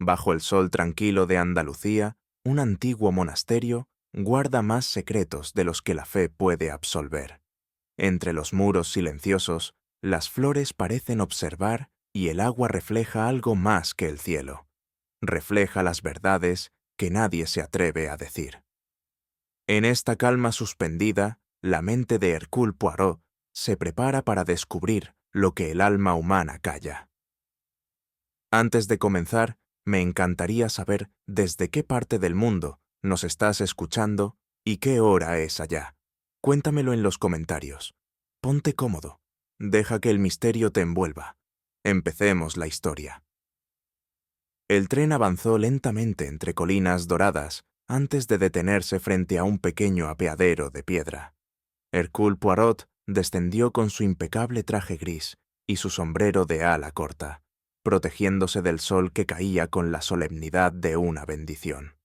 Bajo el sol tranquilo de Andalucía, un antiguo monasterio guarda más secretos de los que la fe puede absolver. Entre los muros silenciosos, las flores parecen observar y el agua refleja algo más que el cielo. Refleja las verdades que nadie se atreve a decir. En esta calma suspendida, la mente de Hercule Poirot se prepara para descubrir lo que el alma humana calla. Antes de comenzar, me encantaría saber desde qué parte del mundo nos estás escuchando y qué hora es allá. Cuéntamelo en los comentarios. Ponte cómodo. Deja que el misterio te envuelva. Empecemos la historia. El tren avanzó lentamente entre colinas doradas antes de detenerse frente a un pequeño apeadero de piedra. Hercule Poirot descendió con su impecable traje gris y su sombrero de ala corta, protegiéndose del sol que caía con la solemnidad de una bendición.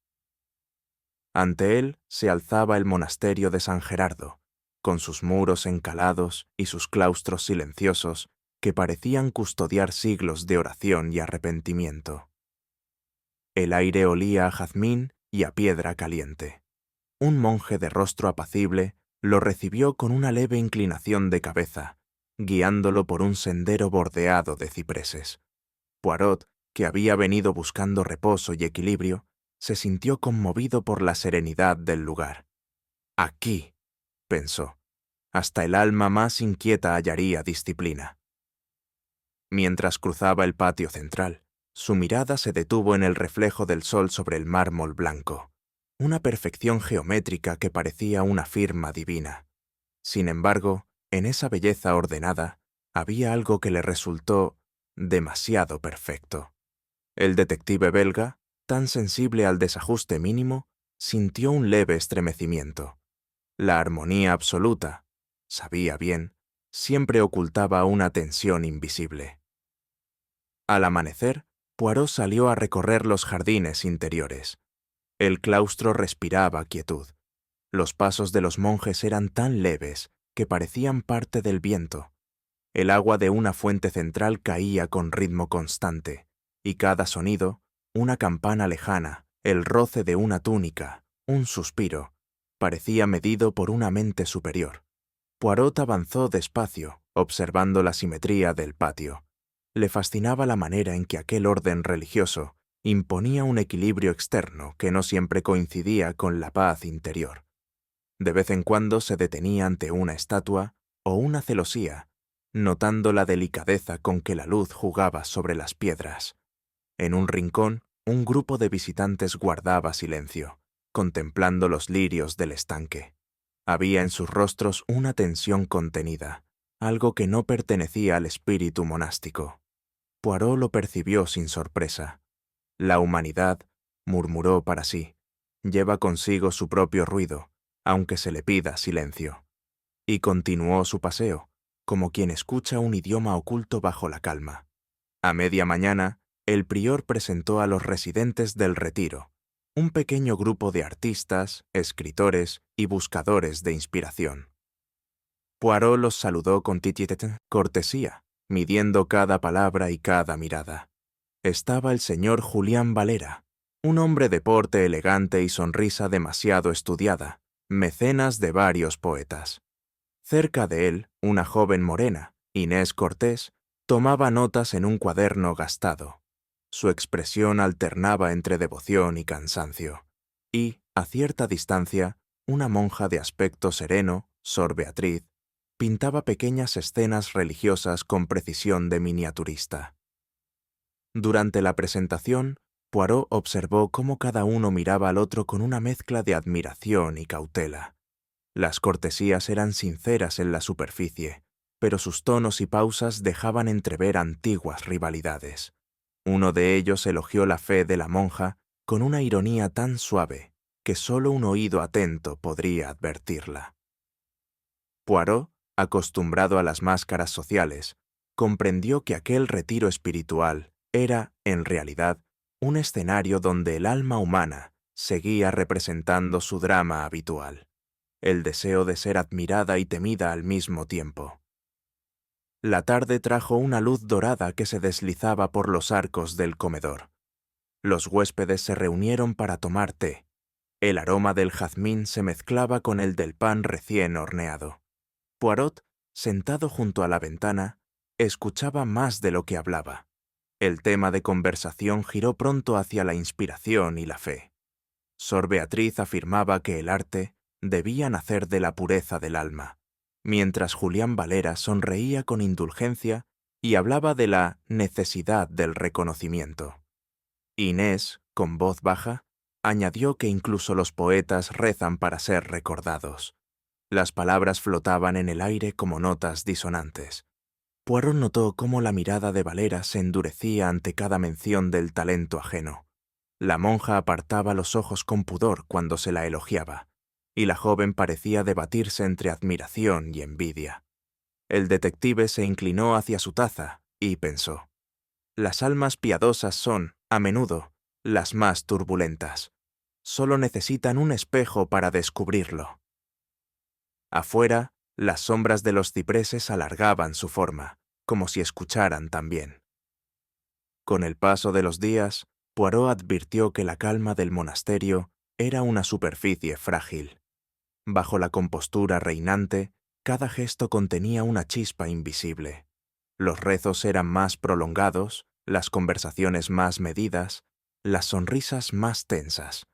Ante él se alzaba el monasterio de San Gerardo, con sus muros encalados y sus claustros silenciosos que parecían custodiar siglos de oración y arrepentimiento. El aire olía a jazmín y a piedra caliente. Un monje de rostro apacible lo recibió con una leve inclinación de cabeza, guiándolo por un sendero bordeado de cipreses. Poirot, que había venido buscando reposo y equilibrio, se sintió conmovido por la serenidad del lugar. Aquí, pensó, hasta el alma más inquieta hallaría disciplina. Mientras cruzaba el patio central, su mirada se detuvo en el reflejo del sol sobre el mármol blanco, una perfección geométrica que parecía una firma divina. Sin embargo, en esa belleza ordenada, había algo que le resultó demasiado perfecto. El detective belga, tan sensible al desajuste mínimo, sintió un leve estremecimiento. La armonía absoluta, sabía bien, siempre ocultaba una tensión invisible. Al amanecer, Poirot salió a recorrer los jardines interiores. El claustro respiraba quietud. Los pasos de los monjes eran tan leves que parecían parte del viento. El agua de una fuente central caía con ritmo constante, y cada sonido, una campana lejana, el roce de una túnica, un suspiro, parecía medido por una mente superior. Poirot avanzó despacio, observando la simetría del patio. Le fascinaba la manera en que aquel orden religioso imponía un equilibrio externo que no siempre coincidía con la paz interior. De vez en cuando se detenía ante una estatua o una celosía, notando la delicadeza con que la luz jugaba sobre las piedras. En un rincón, un grupo de visitantes guardaba silencio, contemplando los lirios del estanque. Había en sus rostros una tensión contenida, algo que no pertenecía al espíritu monástico. Poirot lo percibió sin sorpresa. La humanidad, murmuró para sí, lleva consigo su propio ruido, aunque se le pida silencio. Y continuó su paseo, como quien escucha un idioma oculto bajo la calma. A media mañana, el prior presentó a los residentes del Retiro, un pequeño grupo de artistas, escritores y buscadores de inspiración. Poirot los saludó con cortesía, midiendo cada palabra y cada mirada. Estaba el señor Julián Valera, un hombre de porte elegante y sonrisa demasiado estudiada, mecenas de varios poetas. Cerca de él, una joven morena, Inés Cortés, tomaba notas en un cuaderno gastado. Su expresión alternaba entre devoción y cansancio. Y, a cierta distancia, una monja de aspecto sereno, Sor Beatriz, pintaba pequeñas escenas religiosas con precisión de miniaturista. Durante la presentación, Poirot observó cómo cada uno miraba al otro con una mezcla de admiración y cautela. Las cortesías eran sinceras en la superficie, pero sus tonos y pausas dejaban entrever antiguas rivalidades. Uno de ellos elogió la fe de la monja con una ironía tan suave que solo un oído atento podría advertirla. Poirot, acostumbrado a las máscaras sociales, comprendió que aquel retiro espiritual era, en realidad, un escenario donde el alma humana seguía representando su drama habitual, el deseo de ser admirada y temida al mismo tiempo. La tarde trajo una luz dorada que se deslizaba por los arcos del comedor. Los huéspedes se reunieron para tomar té. El aroma del jazmín se mezclaba con el del pan recién horneado. Poirot, sentado junto a la ventana, escuchaba más de lo que hablaba. El tema de conversación giró pronto hacia la inspiración y la fe. Sor Beatriz afirmaba que el arte debía nacer de la pureza del alma, mientras Julián Valera sonreía con indulgencia y hablaba de la necesidad del reconocimiento. Inés, con voz baja, añadió que incluso los poetas rezan para ser recordados. Las palabras flotaban en el aire como notas disonantes. Poirot notó cómo la mirada de Valera se endurecía ante cada mención del talento ajeno. La monja apartaba los ojos con pudor cuando se la elogiaba, y la joven parecía debatirse entre admiración y envidia. El detective se inclinó hacia su taza y pensó: las almas piadosas son, a menudo, las más turbulentas. Solo necesitan un espejo para descubrirlo. Afuera, las sombras de los cipreses alargaban su forma, como si escucharan también. Con el paso de los días, Poirot advirtió que la calma del monasterio era una superficie frágil. Bajo la compostura reinante, cada gesto contenía una chispa invisible. Los rezos eran más prolongados, las conversaciones más medidas, las sonrisas más tensas.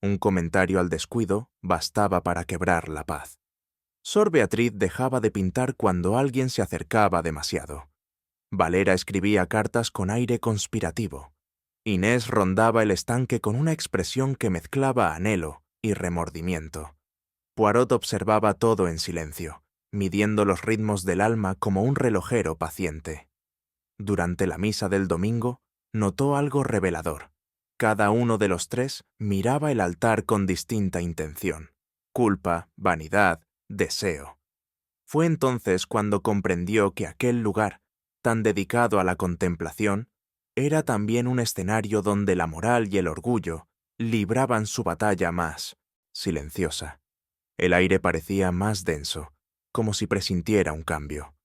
Un comentario al descuido bastaba para quebrar la paz. Sor Beatriz dejaba de pintar cuando alguien se acercaba demasiado. Valera escribía cartas con aire conspirativo. Inés rondaba el estanque con una expresión que mezclaba anhelo y remordimiento. Poirot observaba todo en silencio, midiendo los ritmos del alma como un relojero paciente. Durante la misa del domingo, notó algo revelador. Cada uno de los tres miraba el altar con distinta intención: culpa, vanidad, deseo. Fue entonces cuando comprendió que aquel lugar, tan dedicado a la contemplación, era también un escenario donde la moral y el orgullo libraban su batalla más silenciosa. El aire parecía más denso, como si presintiera un cambio.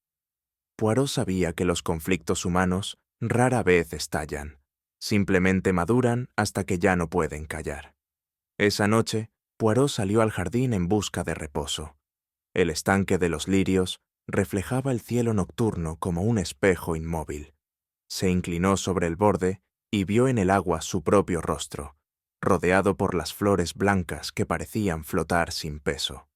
Poirot sabía que los conflictos humanos rara vez estallan, simplemente maduran hasta que ya no pueden callar. Esa noche, Poirot salió al jardín en busca de reposo. El estanque de los lirios reflejaba el cielo nocturno como un espejo inmóvil. Se inclinó sobre el borde y vio en el agua su propio rostro, rodeado por las flores blancas que parecían flotar sin peso.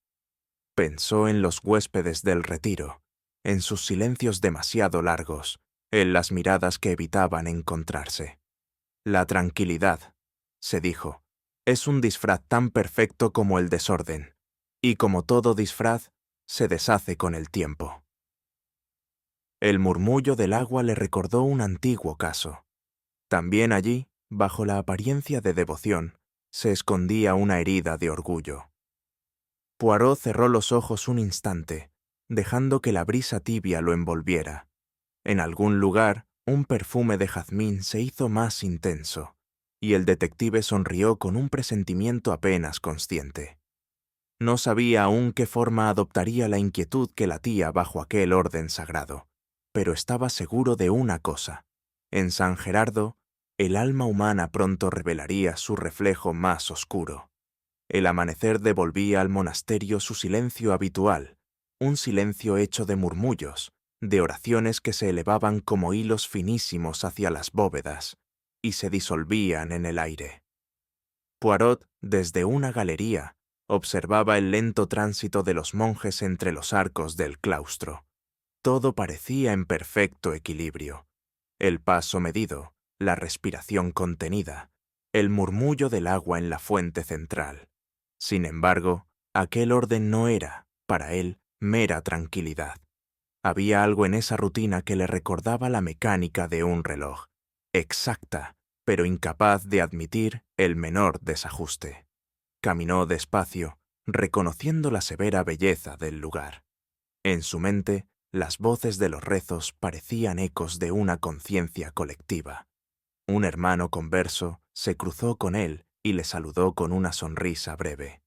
Pensó en los huéspedes del retiro, en sus silencios demasiado largos, en las miradas que evitaban encontrarse. La tranquilidad, se dijo, es un disfraz tan perfecto como el desorden, y como todo disfraz, se deshace con el tiempo. El murmullo del agua le recordó un antiguo caso. También allí, bajo la apariencia de devoción, se escondía una herida de orgullo. Poirot cerró los ojos un instante, dejando que la brisa tibia lo envolviera. En algún lugar, un perfume de jazmín se hizo más intenso, y el detective sonrió con un presentimiento apenas consciente. No sabía aún qué forma adoptaría la inquietud que latía bajo aquel orden sagrado, pero estaba seguro de una cosa: en San Gerardo, el alma humana pronto revelaría su reflejo más oscuro. El amanecer devolvía al monasterio su silencio habitual, un silencio hecho de murmullos, de oraciones que se elevaban como hilos finísimos hacia las bóvedas y se disolvían en el aire. Poirot, desde una galería, observaba el lento tránsito de los monjes entre los arcos del claustro. Todo parecía en perfecto equilibrio. El paso medido, la respiración contenida, el murmullo del agua en la fuente central. Sin embargo, aquel orden no era, para él, mera tranquilidad. Había algo en esa rutina que le recordaba la mecánica de un reloj, exacta, pero incapaz de admitir el menor desajuste. Caminó despacio, reconociendo la severa belleza del lugar. En su mente, las voces de los rezos parecían ecos de una conciencia colectiva. Un hermano converso se cruzó con él y le saludó con una sonrisa breve.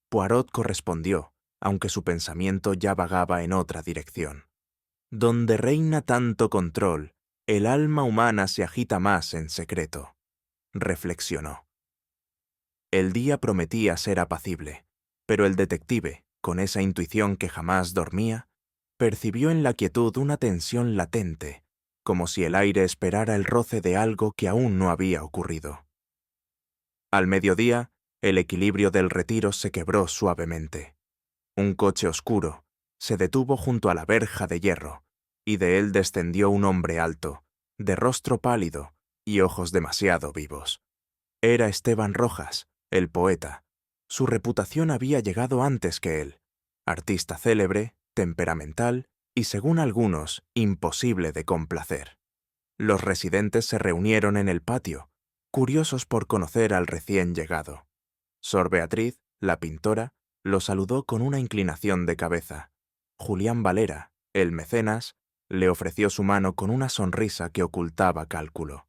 Poirot correspondió, aunque su pensamiento ya vagaba en otra dirección. Donde reina tanto control, el alma humana se agita más en secreto. reflexionó. El día prometía ser apacible, pero el detective, con esa intuición que jamás dormía, percibió en la quietud una tensión latente, como si el aire esperara el roce de algo que aún no había ocurrido. Al mediodía, el equilibrio del retiro se quebró suavemente. Un coche oscuro se detuvo junto a la verja de hierro, y de él descendió un hombre alto, de rostro pálido y ojos demasiado vivos. Era Esteban Rojas, el poeta. Su reputación había llegado antes que él. Artista célebre, temperamental y, según algunos, imposible de complacer. Los residentes se reunieron en el patio, curiosos por conocer al recién llegado. Sor Beatriz, la pintora, lo saludó con una inclinación de cabeza. Julián Valera, el mecenas, le ofreció su mano con una sonrisa que ocultaba cálculo.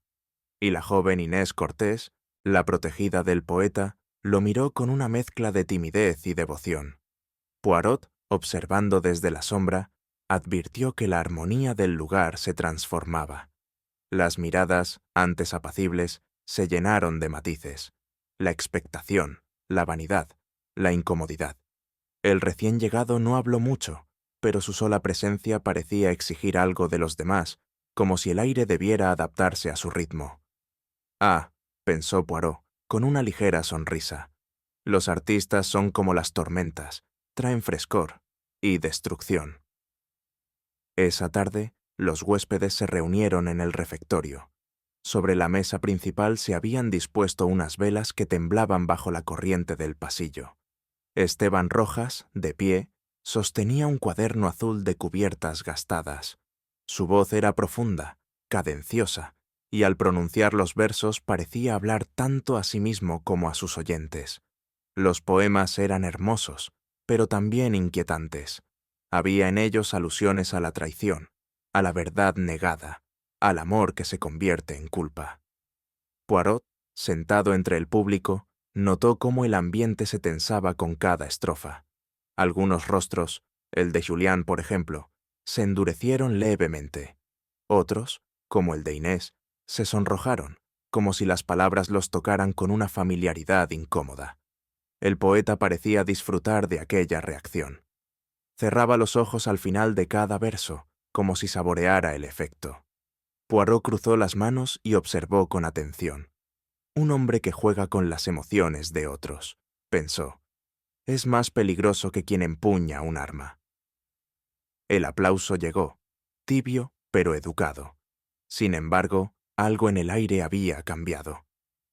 Y la joven Inés Cortés, la protegida del poeta, lo miró con una mezcla de timidez y devoción. Poirot, observando desde la sombra, advirtió que la armonía del lugar se transformaba. Las miradas, antes apacibles, se llenaron de matices. La expectación, la vanidad, la incomodidad. El recién llegado no habló mucho, pero su sola presencia parecía exigir algo de los demás, como si el aire debiera adaptarse a su ritmo. Ah, pensó Poirot, con una ligera sonrisa. Los artistas son como las tormentas, traen frescor y destrucción. Esa tarde, los huéspedes se reunieron en el refectorio. Sobre la mesa principal se habían dispuesto unas velas que temblaban bajo la corriente del pasillo. Esteban Rojas, de pie, sostenía un cuaderno azul de cubiertas gastadas. Su voz era profunda, cadenciosa, y al pronunciar los versos parecía hablar tanto a sí mismo como a sus oyentes. Los poemas eran hermosos, pero también inquietantes. Había en ellos alusiones a la traición, a la verdad negada, al amor que se convierte en culpa. Poirot, sentado entre el público, notó cómo el ambiente se tensaba con cada estrofa. Algunos rostros, el de Julián, por ejemplo, se endurecieron levemente. Otros, como el de Inés, se sonrojaron, como si las palabras los tocaran con una familiaridad incómoda. El poeta parecía disfrutar de aquella reacción. Cerraba los ojos al final de cada verso, como si saboreara el efecto. Poirot cruzó las manos y observó con atención. Un hombre que juega con las emociones de otros, pensó. Es más peligroso que quien empuña un arma. El aplauso llegó, tibio pero educado. Sin embargo, algo en el aire había cambiado.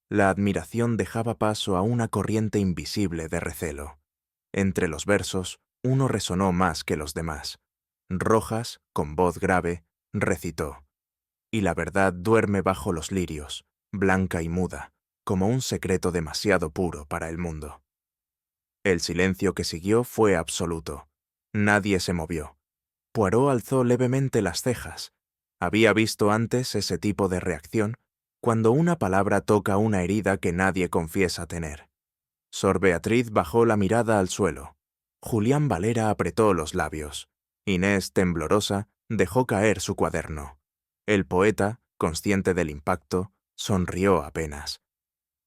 La admiración dejaba paso a una corriente invisible de recelo. Entre los versos, uno resonó más que los demás. Rojas, con voz grave, recitó: «Y la verdad duerme bajo los lirios, blanca y muda, como un secreto demasiado puro para el mundo». El silencio que siguió fue absoluto. Nadie se movió. Poirot alzó levemente las cejas. Había visto antes ese tipo de reacción cuando una palabra toca una herida que nadie confiesa tener. Sor Beatriz bajó la mirada al suelo. Julián Valera apretó los labios. Inés, temblorosa, dejó caer su cuaderno. El poeta, consciente del impacto, sonrió apenas.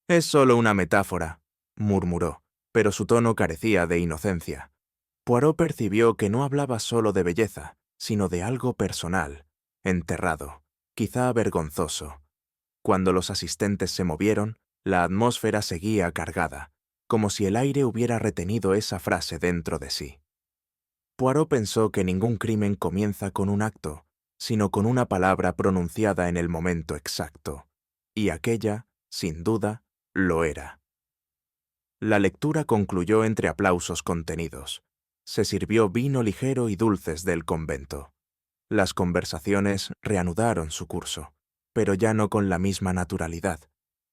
«Es solo una metáfora», murmuró, pero su tono carecía de inocencia. Poirot percibió que no hablaba solo de belleza, sino de algo personal, enterrado, quizá vergonzoso. Cuando los asistentes se movieron, la atmósfera seguía cargada, como si el aire hubiera retenido esa frase dentro de sí. Poirot pensó que ningún crimen comienza con un acto, sino con una palabra pronunciada en el momento exacto, y aquella, sin duda, lo era. La lectura concluyó entre aplausos contenidos. Se sirvió vino ligero y dulces del convento. Las conversaciones reanudaron su curso, pero ya no con la misma naturalidad.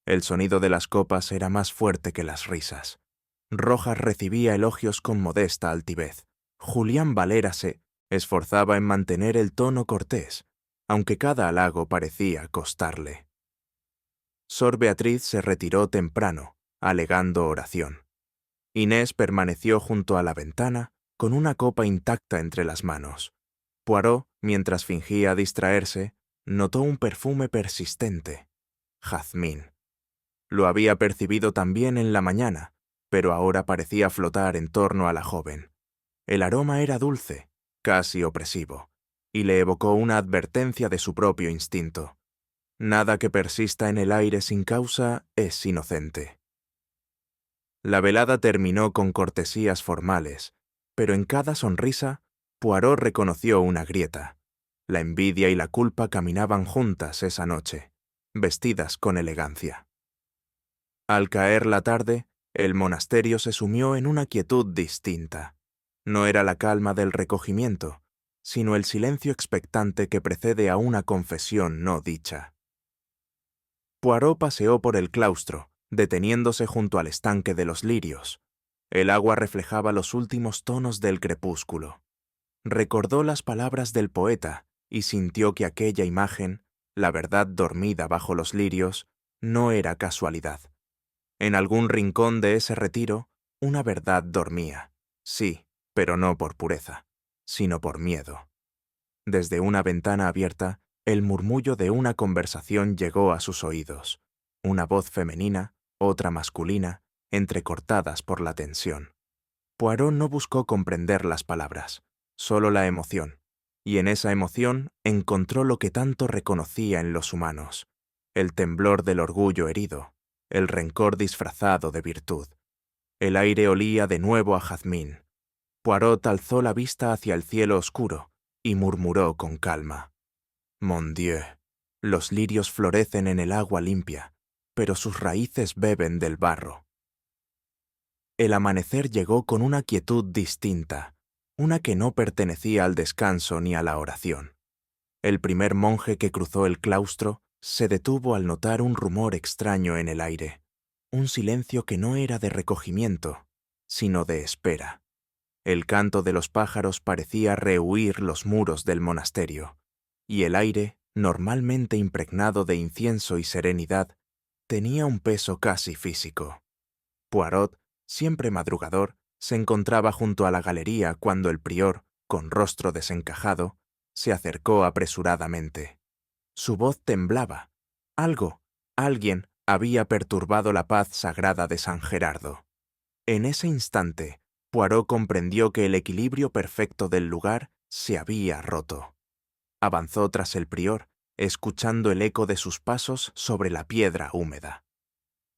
El sonido de las copas era más fuerte que las risas. Rojas recibía elogios con modesta altivez. Julián Valera se esforzaba en mantener el tono cortés, aunque cada halago parecía costarle. Sor Beatriz se retiró temprano, alegando oración. Inés permaneció junto a la ventana, con una copa intacta entre las manos. Poirot, mientras fingía distraerse, notó un perfume persistente. Jazmín. Lo había percibido también en la mañana, pero ahora parecía flotar en torno a la joven. El aroma era dulce, casi opresivo, y le evocó una advertencia de su propio instinto. Nada que persista en el aire sin causa es inocente. La velada terminó con cortesías formales, pero en cada sonrisa, Poirot reconoció una grieta. La envidia y la culpa caminaban juntas esa noche, vestidas con elegancia. Al caer la tarde, el monasterio se sumió en una quietud distinta. No era la calma del recogimiento, sino el silencio expectante que precede a una confesión no dicha. Poirot paseó por el claustro, deteniéndose junto al estanque de los lirios. El agua reflejaba los últimos tonos del crepúsculo. Recordó las palabras del poeta y sintió que aquella imagen, la verdad dormida bajo los lirios, no era casualidad. En algún rincón de ese retiro, una verdad dormía, sí, pero no por pureza, sino por miedo. Desde una ventana abierta, el murmullo de una conversación llegó a sus oídos. Una voz femenina, otra masculina, entrecortadas por la tensión. Poirot no buscó comprender las palabras, solo la emoción, y en esa emoción encontró lo que tanto reconocía en los humanos: el temblor del orgullo herido, el rencor disfrazado de virtud. El aire olía de nuevo a jazmín. Poirot alzó la vista hacia el cielo oscuro y murmuró con calma: «Mon Dieu, los lirios florecen en el agua limpia, pero sus raíces beben del barro». El amanecer llegó con una quietud distinta, una que no pertenecía al descanso ni a la oración. El primer monje que cruzó el claustro se detuvo al notar un rumor extraño en el aire, un silencio que no era de recogimiento, sino de espera. El canto de los pájaros parecía rehuir los muros del monasterio, y el aire, normalmente impregnado de incienso y serenidad, tenía un peso casi físico. Poirot, siempre madrugador, se encontraba junto a la galería cuando el prior, con rostro desencajado, se acercó apresuradamente. Su voz temblaba. Alguien había perturbado la paz sagrada de San Gerardo. En ese instante, Poirot comprendió que el equilibrio perfecto del lugar se había roto. Avanzó tras el prior, escuchando el eco de sus pasos sobre la piedra húmeda.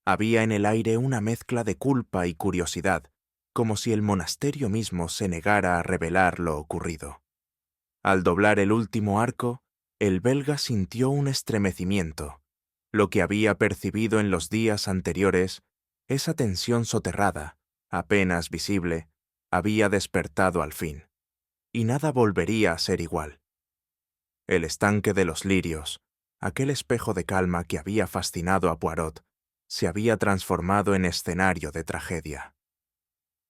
Había en el aire una mezcla de culpa y curiosidad, como si el monasterio mismo se negara a revelar lo ocurrido. Al doblar el último arco, el belga sintió un estremecimiento. Lo que había percibido en los días anteriores, esa tensión soterrada, apenas visible, había despertado al fin, y nada volvería a ser igual. El estanque de los lirios, aquel espejo de calma que había fascinado a Poirot, se había transformado en escenario de tragedia.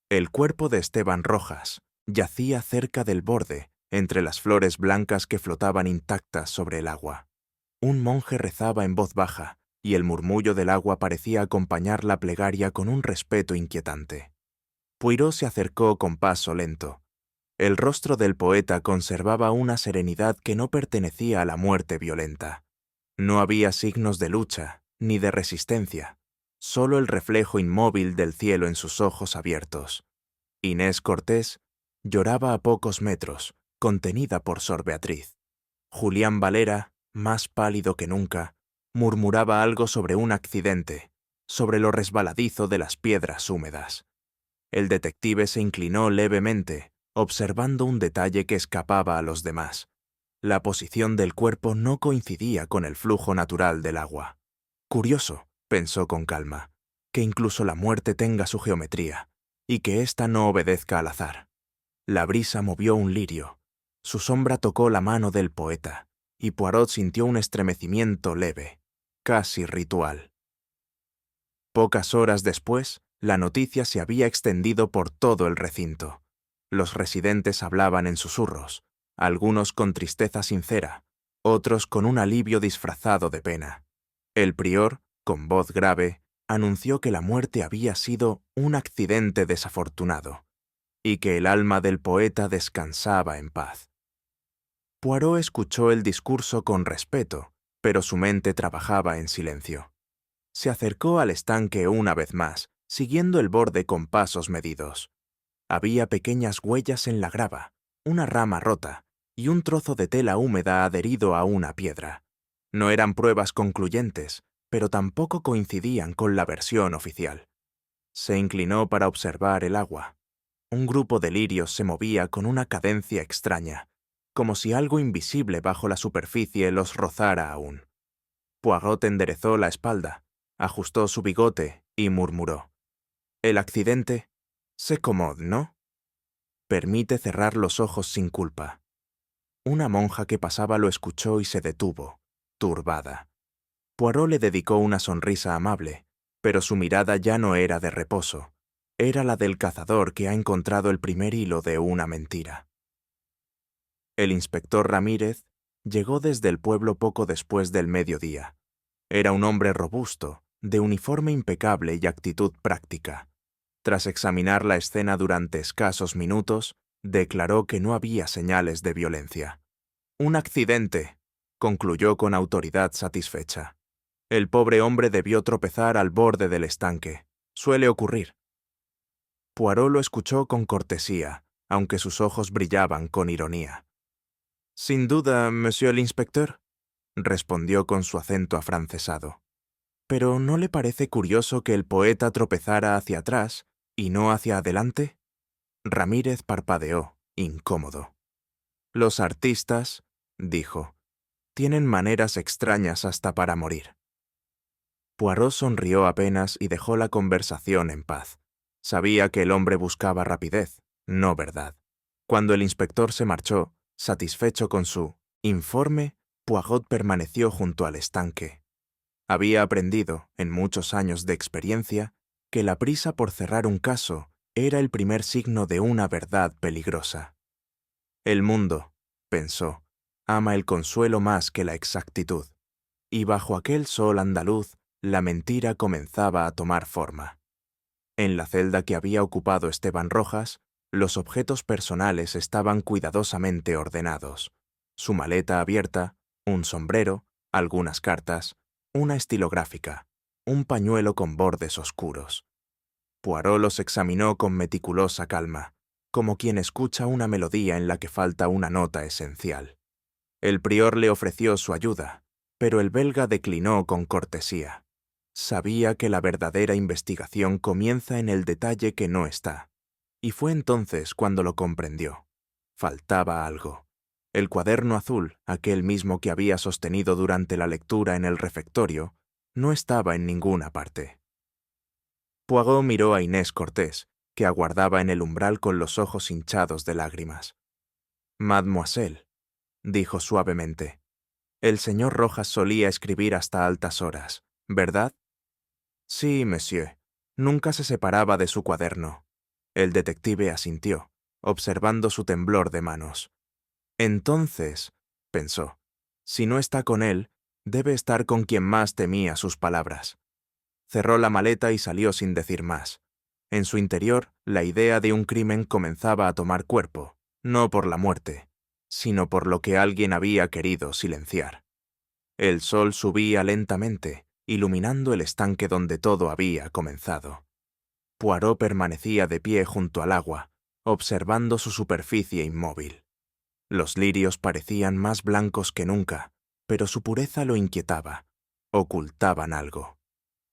El cuerpo de Esteban Rojas yacía cerca del borde, entre las flores blancas que flotaban intactas sobre el agua. Un monje rezaba en voz baja, y el murmullo del agua parecía acompañar la plegaria con un respeto inquietante. Poirot se acercó con paso lento. El rostro del poeta conservaba una serenidad que no pertenecía a la muerte violenta. No había signos de lucha, ni de resistencia, solo el reflejo inmóvil del cielo en sus ojos abiertos. Inés Cortés lloraba a pocos metros, contenida por Sor Beatriz. Julián Valera, más pálido que nunca, murmuraba algo sobre un accidente, sobre lo resbaladizo de las piedras húmedas. El detective se inclinó levemente, observando un detalle que escapaba a los demás. La posición del cuerpo no coincidía con el flujo natural del agua. Curioso, pensó con calma, que incluso la muerte tenga su geometría, y que ésta no obedezca al azar. La brisa movió un lirio. Su sombra tocó la mano del poeta, y Poirot sintió un estremecimiento leve, casi ritual. Pocas horas después, la noticia se había extendido por todo el recinto. Los residentes hablaban en susurros, algunos con tristeza sincera, otros con un alivio disfrazado de pena. El prior, con voz grave, anunció que la muerte había sido un accidente desafortunado, y que el alma del poeta descansaba en paz. Poirot escuchó el discurso con respeto, pero su mente trabajaba en silencio. Se acercó al estanque una vez más, siguiendo el borde con pasos medidos. Había pequeñas huellas en la grava, una rama rota y un trozo de tela húmeda adherido a una piedra. No eran pruebas concluyentes, pero tampoco coincidían con la versión oficial. Se inclinó para observar el agua. Un grupo de lirios se movía con una cadencia extraña, como si algo invisible bajo la superficie los rozara aún. Poirot enderezó la espalda, ajustó su bigote y murmuró: «El accidente, c'est commode, ¿no? Permite cerrar los ojos sin culpa». Una monja que pasaba lo escuchó y se detuvo, turbada. Poirot le dedicó una sonrisa amable, pero su mirada ya no era de reposo. Era la del cazador que ha encontrado el primer hilo de una mentira. El inspector Ramírez llegó desde el pueblo poco después del mediodía. Era un hombre robusto, de uniforme impecable y actitud práctica. Tras examinar la escena durante escasos minutos, declaró que no había señales de violencia. «Un accidente», concluyó con autoridad satisfecha. «El pobre hombre debió tropezar al borde del estanque. Suele ocurrir». Poirot lo escuchó con cortesía, aunque sus ojos brillaban con ironía. «Sin duda, monsieur el inspecteur», respondió con su acento afrancesado. «¿Pero no le parece curioso que el poeta tropezara hacia atrás y no hacia adelante?» Ramírez parpadeó, incómodo. «Los artistas», dijo, «tienen maneras extrañas hasta para morir». Poirot sonrió apenas y dejó la conversación en paz. Sabía que el hombre buscaba rapidez, no verdad. Cuando el inspector se marchó, satisfecho con su informe, Poirot permaneció junto al estanque. Había aprendido, en muchos años de experiencia, que la prisa por cerrar un caso era el primer signo de una verdad peligrosa. El mundo, pensó, ama el consuelo más que la exactitud, y bajo aquel sol andaluz la mentira comenzaba a tomar forma. En la celda que había ocupado Esteban Rojas, los objetos personales estaban cuidadosamente ordenados. Su maleta abierta, un sombrero, algunas cartas, una estilográfica, un pañuelo con bordes oscuros. Poirot los examinó con meticulosa calma, como quien escucha una melodía en la que falta una nota esencial. El prior le ofreció su ayuda, pero el belga declinó con cortesía. Sabía que la verdadera investigación comienza en el detalle que no está, y fue entonces cuando lo comprendió. Faltaba algo. El cuaderno azul, aquel mismo que había sostenido durante la lectura en el refectorio, no estaba en ninguna parte. Poirot miró a Inés Cortés, que aguardaba en el umbral con los ojos hinchados de lágrimas. «Mademoiselle», dijo suavemente, «el señor Rojas solía escribir hasta altas horas, ¿verdad?» «Sí, monsieur. Nunca se separaba de su cuaderno». El detective asintió, observando su temblor de manos. «Entonces», pensó, «si no está con él, debe estar con quien más temía sus palabras». Cerró la maleta y salió sin decir más. En su interior, la idea de un crimen comenzaba a tomar cuerpo, no por la muerte, sino por lo que alguien había querido silenciar. El sol subía lentamente, iluminando el estanque donde todo había comenzado. Poirot permanecía de pie junto al agua, observando su superficie inmóvil. Los lirios parecían más blancos que nunca, pero su pureza lo inquietaba. Ocultaban algo.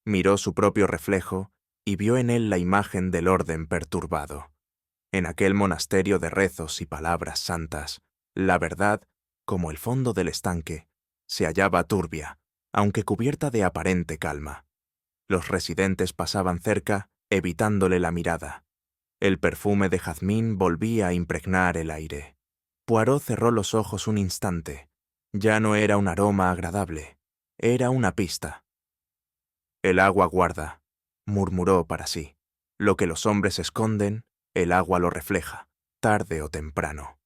Miró su propio reflejo y vio en él la imagen del orden perturbado. En aquel monasterio de rezos y palabras santas, la verdad, como el fondo del estanque, se hallaba turbia, aunque cubierta de aparente calma. Los residentes pasaban cerca, evitándole la mirada. El perfume de jazmín volvía a impregnar el aire. Poirot cerró los ojos un instante. Ya no era un aroma agradable, era una pista. «El agua guarda», murmuró para sí. «Lo que los hombres esconden, el agua lo refleja, tarde o temprano».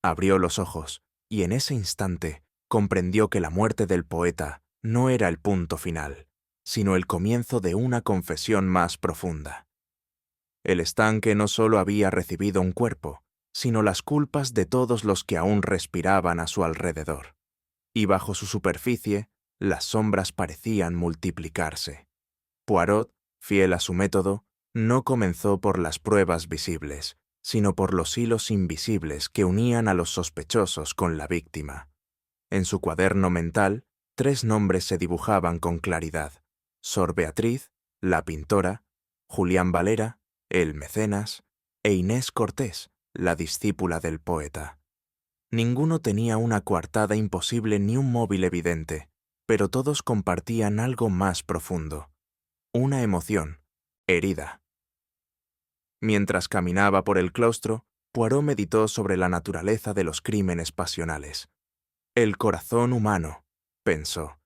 Abrió los ojos, y en ese instante comprendió que la muerte del poeta no era el punto final, sino el comienzo de una confesión más profunda. El estanque no solo había recibido un cuerpo, sino las culpas de todos los que aún respiraban a su alrededor. Y bajo su superficie, Las sombras parecían multiplicarse. Poirot, fiel a su método, no comenzó por las pruebas visibles, sino por los hilos invisibles que unían a los sospechosos con la víctima. En su cuaderno mental, 3 nombres se dibujaban con claridad: Sor Beatriz, la pintora; Julián Valera, el mecenas; e Inés Cortés, la discípula del poeta. Ninguno tenía una coartada imposible ni un móvil evidente, pero todos compartían algo más profundo: una emoción, herida. Mientras caminaba por el claustro, Poirot meditó sobre la naturaleza de los crímenes pasionales. El corazón humano, pensó,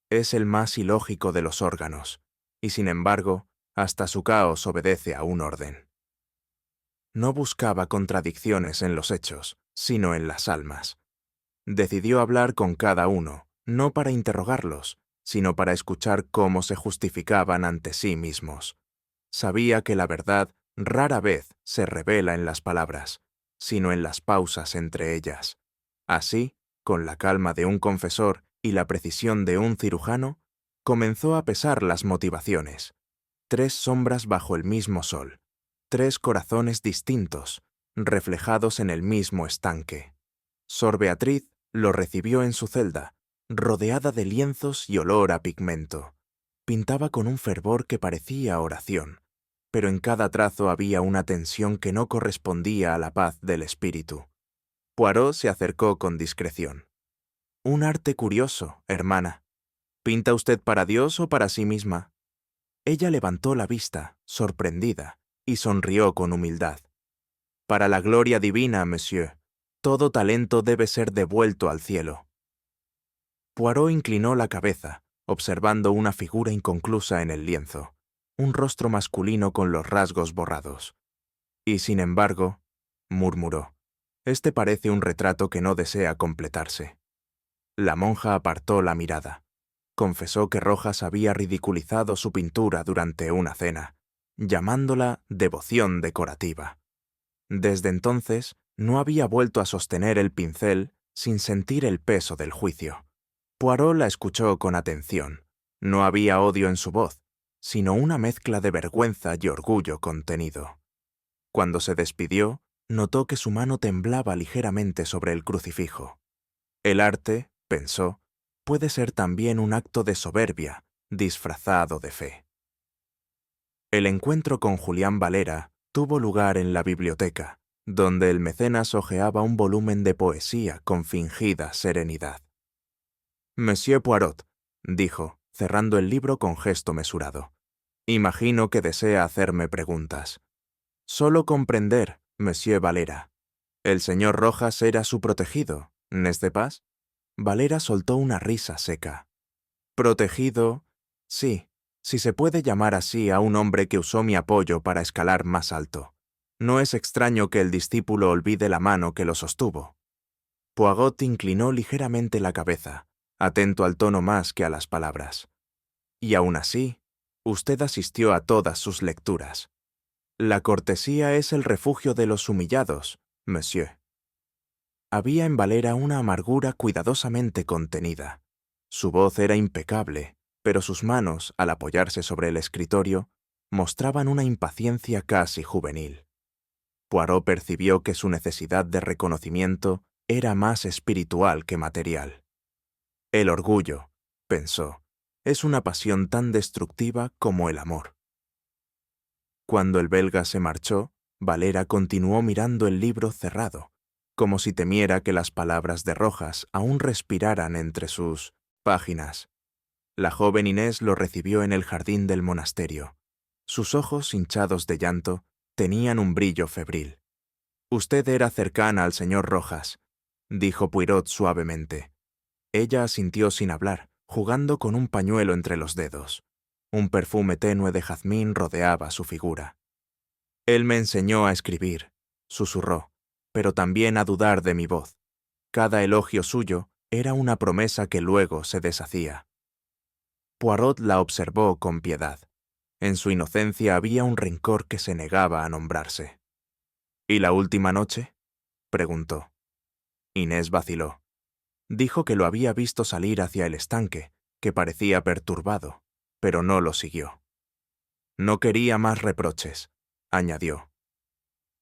es el más ilógico de los órganos, y sin embargo, hasta su caos obedece a un orden. No buscaba contradicciones en los hechos, sino en las almas. Decidió hablar con cada uno, no para interrogarlos, sino para escuchar cómo se justificaban ante sí mismos. Sabía que la verdad rara vez se revela en las palabras, sino en las pausas entre ellas. Así, con la calma de un confesor y la precisión de un cirujano, comenzó a pesar las motivaciones. 3 sombras bajo el mismo sol, 3 corazones distintos, reflejados en el mismo estanque. Sor Beatriz lo recibió en su celda, rodeada de lienzos y olor a pigmento. Pintaba con un fervor que parecía oración, pero en cada trazo había una tensión que no correspondía a la paz del espíritu. Poirot se acercó con discreción. «Un arte curioso, hermana. ¿Pinta usted para Dios o para sí misma?» Ella levantó la vista, sorprendida, y sonrió con humildad. «Para la gloria divina, monsieur. Todo talento debe ser devuelto al cielo». Poirot inclinó la cabeza, observando una figura inconclusa en el lienzo, un rostro masculino con los rasgos borrados. «Y sin embargo», murmuró, «este parece un retrato que no desea completarse». La monja apartó la mirada. Confesó que Rojas había ridiculizado su pintura durante una cena, llamándola devoción decorativa. Desde entonces, no había vuelto a sostener el pincel sin sentir el peso del juicio. Poirot la escuchó con atención. No había odio en su voz, sino una mezcla de vergüenza y orgullo contenido. Cuando se despidió, notó que su mano temblaba ligeramente sobre el crucifijo. El arte, pensó, puede ser también un acto de soberbia, disfrazado de fe. El encuentro con Julián Valera tuvo lugar en la biblioteca, donde el mecenas hojeaba un volumen de poesía con fingida serenidad. «Monsieur Poirot», dijo, cerrando el libro con gesto mesurado, «imagino que desea hacerme preguntas. Solo comprender, Monsieur Valera. El señor Rojas era su protegido, ¿n'est-ce pas?» Valera soltó una risa seca. «Protegido, sí, si se puede llamar así a un hombre que usó mi apoyo para escalar más alto. No es extraño que el discípulo olvide la mano que lo sostuvo». Poirot inclinó ligeramente la cabeza, atento al tono más que a las palabras. «Y aún así, usted asistió a todas sus lecturas. La cortesía es el refugio de los humillados, monsieur». Había en Valera una amargura cuidadosamente contenida. Su voz era impecable, pero sus manos, al apoyarse sobre el escritorio, mostraban una impaciencia casi juvenil. Poirot percibió que su necesidad de reconocimiento era más espiritual que material. El orgullo, pensó, es una pasión tan destructiva como el amor. Cuando el belga se marchó, Valera continuó mirando el libro cerrado, como si temiera que las palabras de Rojas aún respiraran entre sus páginas. La joven Inés lo recibió en el jardín del monasterio. Sus ojos, hinchados de llanto, tenían un brillo febril. «Usted era cercana al señor Rojas», dijo Poirot suavemente. Ella asintió sin hablar, jugando con un pañuelo entre los dedos. Un perfume tenue de jazmín rodeaba su figura. «Él me enseñó a escribir», susurró, «pero también a dudar de mi voz. Cada elogio suyo era una promesa que luego se deshacía». Poirot la observó con piedad. En su inocencia había un rencor que se negaba a nombrarse. «¿Y la última noche?», preguntó. Inés vaciló. Dijo que lo había visto salir hacia el estanque, que parecía perturbado, pero no lo siguió. No quería más reproches, añadió.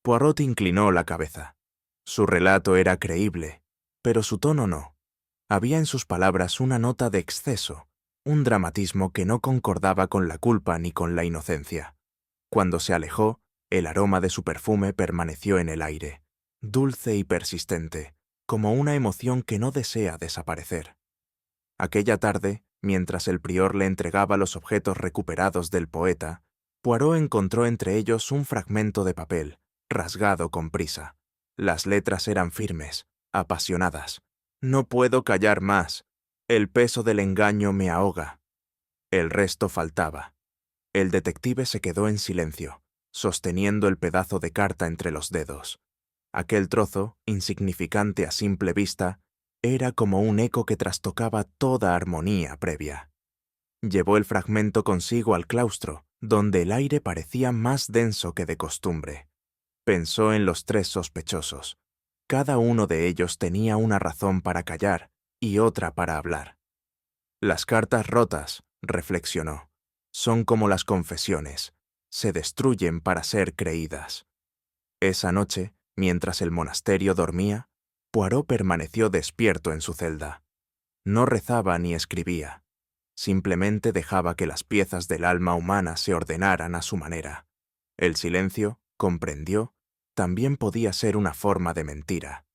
Poirot inclinó la cabeza. Su relato era creíble, pero su tono no. Había en sus palabras una nota de exceso, un dramatismo que no concordaba con la culpa ni con la inocencia. Cuando se alejó, el aroma de su perfume permaneció en el aire, dulce y persistente, como una emoción que no desea desaparecer. Aquella tarde, mientras el prior le entregaba los objetos recuperados del poeta, Poirot encontró entre ellos un fragmento de papel, rasgado con prisa. Las letras eran firmes, apasionadas. No puedo callar más. El peso del engaño me ahoga. El resto faltaba. El detective se quedó en silencio, sosteniendo el pedazo de carta entre los dedos. Aquel trozo, insignificante a simple vista, era como un eco que trastocaba toda armonía previa. Llevó el fragmento consigo al claustro, donde el aire parecía más denso que de costumbre. Pensó en los tres sospechosos. Cada uno de ellos tenía una razón para callar y otra para hablar. Las cartas rotas, reflexionó, son como las confesiones, se destruyen para ser creídas. Esa noche, mientras el monasterio dormía, Poirot permaneció despierto en su celda. No rezaba ni escribía. Simplemente dejaba que las piezas del alma humana se ordenaran a su manera. El silencio, comprendió, también podía ser una forma de mentira.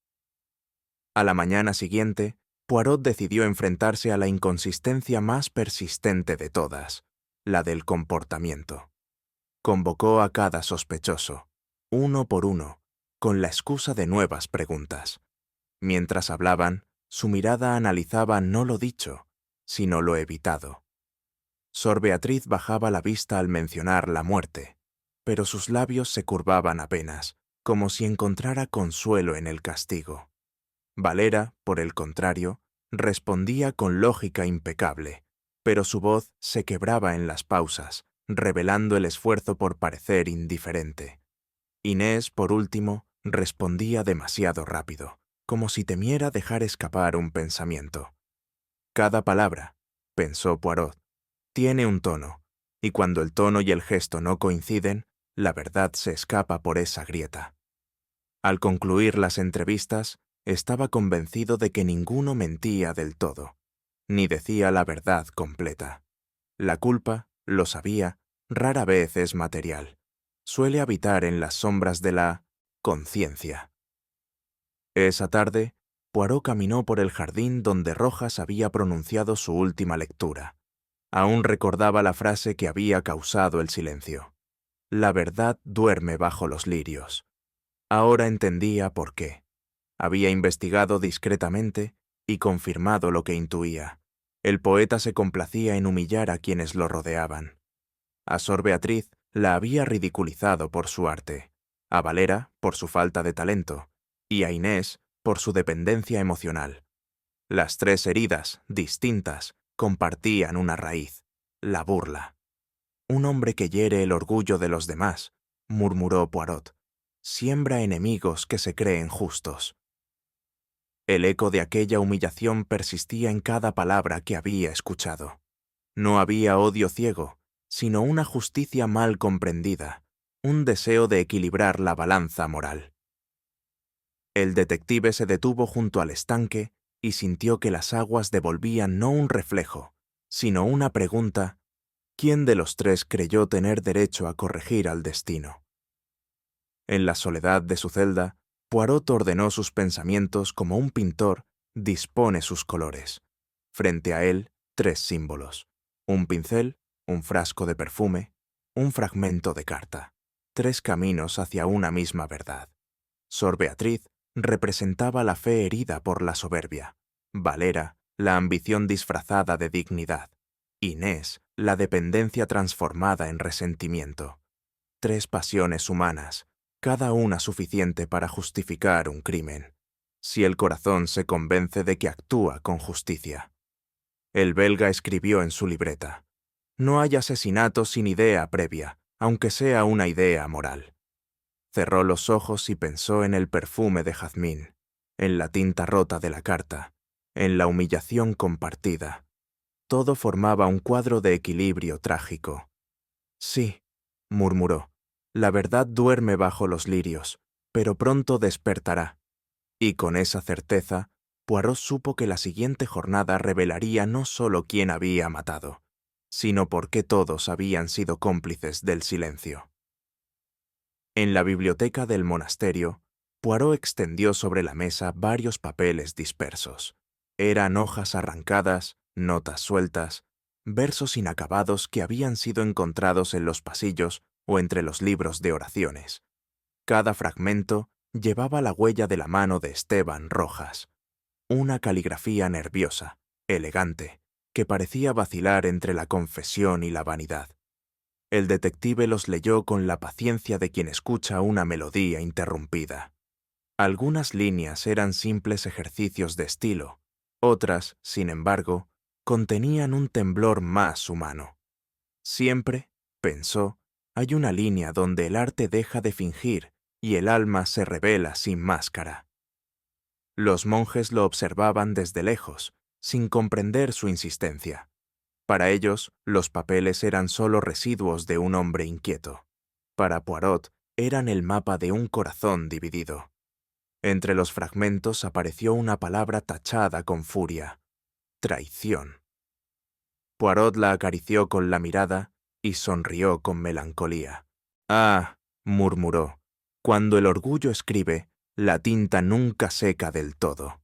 A la mañana siguiente, Poirot decidió enfrentarse a la inconsistencia más persistente de todas, la del comportamiento. Convocó a cada sospechoso, uno por uno, con la excusa de nuevas preguntas. Mientras hablaban, su mirada analizaba no lo dicho, sino lo evitado. Sor Beatriz bajaba la vista al mencionar la muerte, pero sus labios se curvaban apenas, como si encontrara consuelo en el castigo. Valera, por el contrario, respondía con lógica impecable, pero su voz se quebraba en las pausas, revelando el esfuerzo por parecer indiferente. Inés, por último, respondía demasiado rápido, como si temiera dejar escapar un pensamiento. Cada palabra, pensó Poirot, tiene un tono, y cuando el tono y el gesto no coinciden, la verdad se escapa por esa grieta. Al concluir las entrevistas, estaba convencido de que ninguno mentía del todo, ni decía la verdad completa. La culpa, lo sabía, rara vez es material. Suele habitar en las sombras de la conciencia. Esa tarde, Poirot caminó por el jardín donde Rojas había pronunciado su última lectura. Aún recordaba la frase que había causado el silencio. La verdad duerme bajo los lirios. Ahora entendía por qué. Había investigado discretamente y confirmado lo que intuía. El poeta se complacía en humillar a quienes lo rodeaban. A Sor Beatriz la había ridiculizado por su arte, a Valera por su falta de talento, y a Inés por su dependencia emocional. Las tres heridas, distintas, compartían una raíz, la burla. Un hombre que hiere el orgullo de los demás, murmuró Poirot, siembra enemigos que se creen justos. El eco de aquella humillación persistía en cada palabra que había escuchado. No había odio ciego, sino una justicia mal comprendida, un deseo de equilibrar la balanza moral. El detective se detuvo junto al estanque y sintió que las aguas devolvían no un reflejo, sino una pregunta: ¿quién de los tres creyó tener derecho a corregir al destino? En la soledad de su celda, Poirot ordenó sus pensamientos como un pintor dispone sus colores. Frente a él, tres símbolos: un pincel, un frasco de perfume, un fragmento de carta. Tres caminos hacia una misma verdad. Sor Beatriz representaba la fe herida por la soberbia. Valera, la ambición disfrazada de dignidad. Inés, la dependencia transformada en resentimiento. Tres pasiones humanas, cada una suficiente para justificar un crimen, si el corazón se convence de que actúa con justicia. El belga escribió en su libreta: no hay asesinato sin idea previa, aunque sea una idea moral. Cerró los ojos y pensó en el perfume de jazmín, en la tinta rota de la carta, en la humillación compartida. Todo formaba un cuadro de equilibrio trágico. Sí, murmuró, la verdad duerme bajo los lirios, pero pronto despertará. Y con esa certeza, Poirot supo que la siguiente jornada revelaría no solo quién había matado, sino por qué todos habían sido cómplices del silencio. En la biblioteca del monasterio, Poirot extendió sobre la mesa varios papeles dispersos. Eran hojas arrancadas, notas sueltas, versos inacabados que habían sido encontrados en los pasillos o entre los libros de oraciones. Cada fragmento llevaba la huella de la mano de Esteban Rojas, una caligrafía nerviosa, elegante, que parecía vacilar entre la confesión y la vanidad. El detective los leyó con la paciencia de quien escucha una melodía interrumpida. Algunas líneas eran simples ejercicios de estilo, otras, sin embargo, contenían un temblor más humano. Siempre, pensó, hay una línea donde el arte deja de fingir y el alma se revela sin máscara. Los monjes lo observaban desde lejos, sin comprender su insistencia. Para ellos, los papeles eran solo residuos de un hombre inquieto. Para Poirot, eran el mapa de un corazón dividido. Entre los fragmentos apareció una palabra tachada con furia: traición. Poirot la acarició con la mirada y sonrió con melancolía. «Ah», murmuró, «cuando el orgullo escribe, la tinta nunca seca del todo».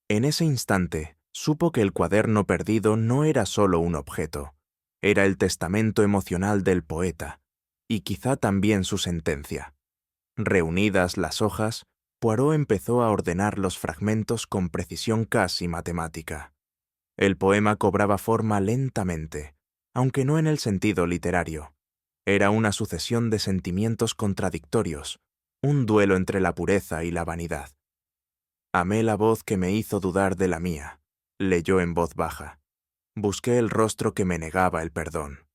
En ese instante, supo que el cuaderno perdido no era solo un objeto, era el testamento emocional del poeta, y quizá también su sentencia. Reunidas las hojas, Poirot empezó a ordenar los fragmentos con precisión casi matemática. El poema cobraba forma lentamente, aunque no en el sentido literario. Era una sucesión de sentimientos contradictorios, un duelo entre la pureza y la vanidad. Amé la voz que me hizo dudar de la mía, leyó en voz baja. Busqué el rostro que me negaba el perdón.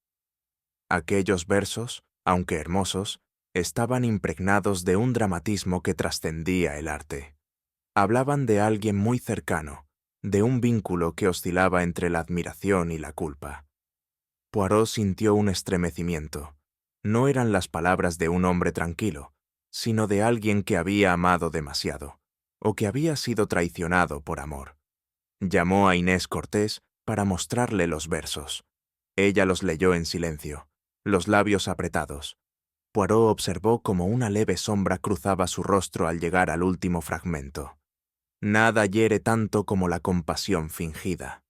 Aquellos versos, aunque hermosos, estaban impregnados de un dramatismo que trascendía el arte. Hablaban de alguien muy cercano, de un vínculo que oscilaba entre la admiración y la culpa. Poirot sintió un estremecimiento. No eran las palabras de un hombre tranquilo, sino de alguien que había amado demasiado, o que había sido traicionado por amor. Llamó a Inés Cortés para mostrarle los versos. Ella los leyó en silencio, los labios apretados. Poirot observó cómo una leve sombra cruzaba su rostro al llegar al último fragmento. Nada hiere tanto como la compasión fingida.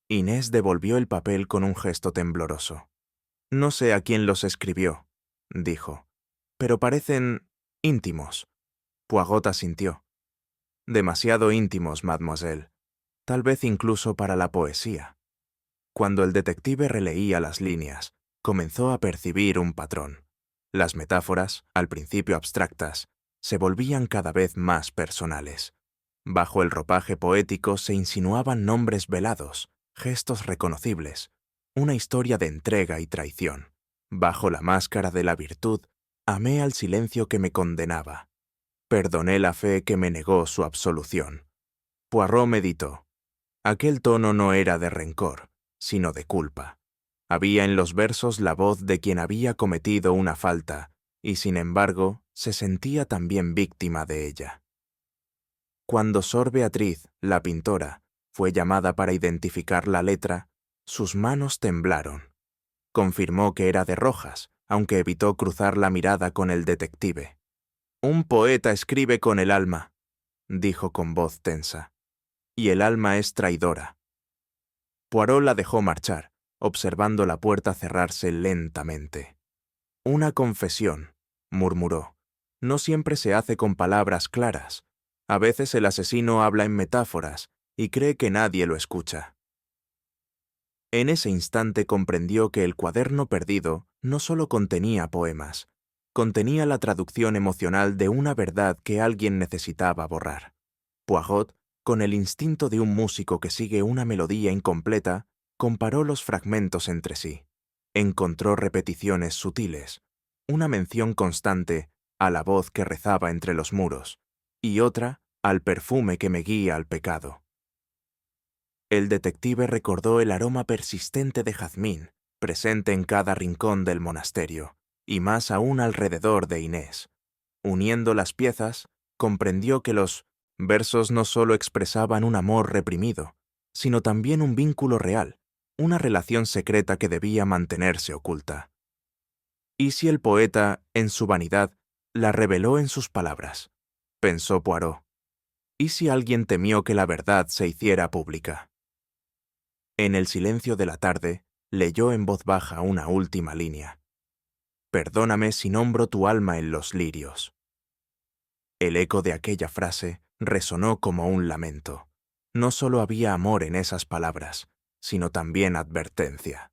Inés devolvió el papel con un gesto tembloroso. «No sé a quién los escribió», dijo, «pero parecen íntimos». Poirot asintió. «Demasiado íntimos, mademoiselle. Tal vez incluso para la poesía». Cuando el detective releía las líneas, comenzó a percibir un patrón. Las metáforas, al principio abstractas, se volvían cada vez más personales. Bajo el ropaje poético se insinuaban nombres velados, gestos reconocibles, una historia de entrega y traición. Bajo la máscara de la virtud, amé al silencio que me condenaba. Perdoné la fe que me negó su absolución. Poirot meditó. Aquel tono no era de rencor, sino de culpa. Había en los versos la voz de quien había cometido una falta, y sin embargo, se sentía también víctima de ella. Cuando Sor Beatriz, la pintora, fue llamada para identificar la letra, sus manos temblaron. Confirmó que era de Rojas, aunque evitó cruzar la mirada con el detective. «Un poeta escribe con el alma», dijo con voz tensa, «y el alma es traidora». Poirot la dejó marchar, observando la puerta cerrarse lentamente. «Una confesión», murmuró. «No siempre se hace con palabras claras. A veces el asesino habla en metáforas y cree que nadie lo escucha». En ese instante comprendió que el cuaderno perdido no solo contenía poemas, contenía la traducción emocional de una verdad que alguien necesitaba borrar. Poirot, con el instinto de un músico que sigue una melodía incompleta, comparó los fragmentos entre sí. Encontró repeticiones sutiles, una mención constante a la voz que rezaba entre los muros, y otra al perfume que me guía al pecado. El detective recordó el aroma persistente de jazmín, presente en cada rincón del monasterio, y más aún alrededor de Inés. Uniendo las piezas, comprendió que los versos no solo expresaban un amor reprimido, sino también un vínculo real, una relación secreta que debía mantenerse oculta. ¿Y si el poeta, en su vanidad, la reveló en sus palabras? Pensó Poirot. ¿Y si alguien temió que la verdad se hiciera pública? En el silencio de la tarde, leyó en voz baja una última línea. Perdóname si nombro tu alma en los lirios. El eco de aquella frase resonó como un lamento. No solo había amor en esas palabras, sino también advertencia.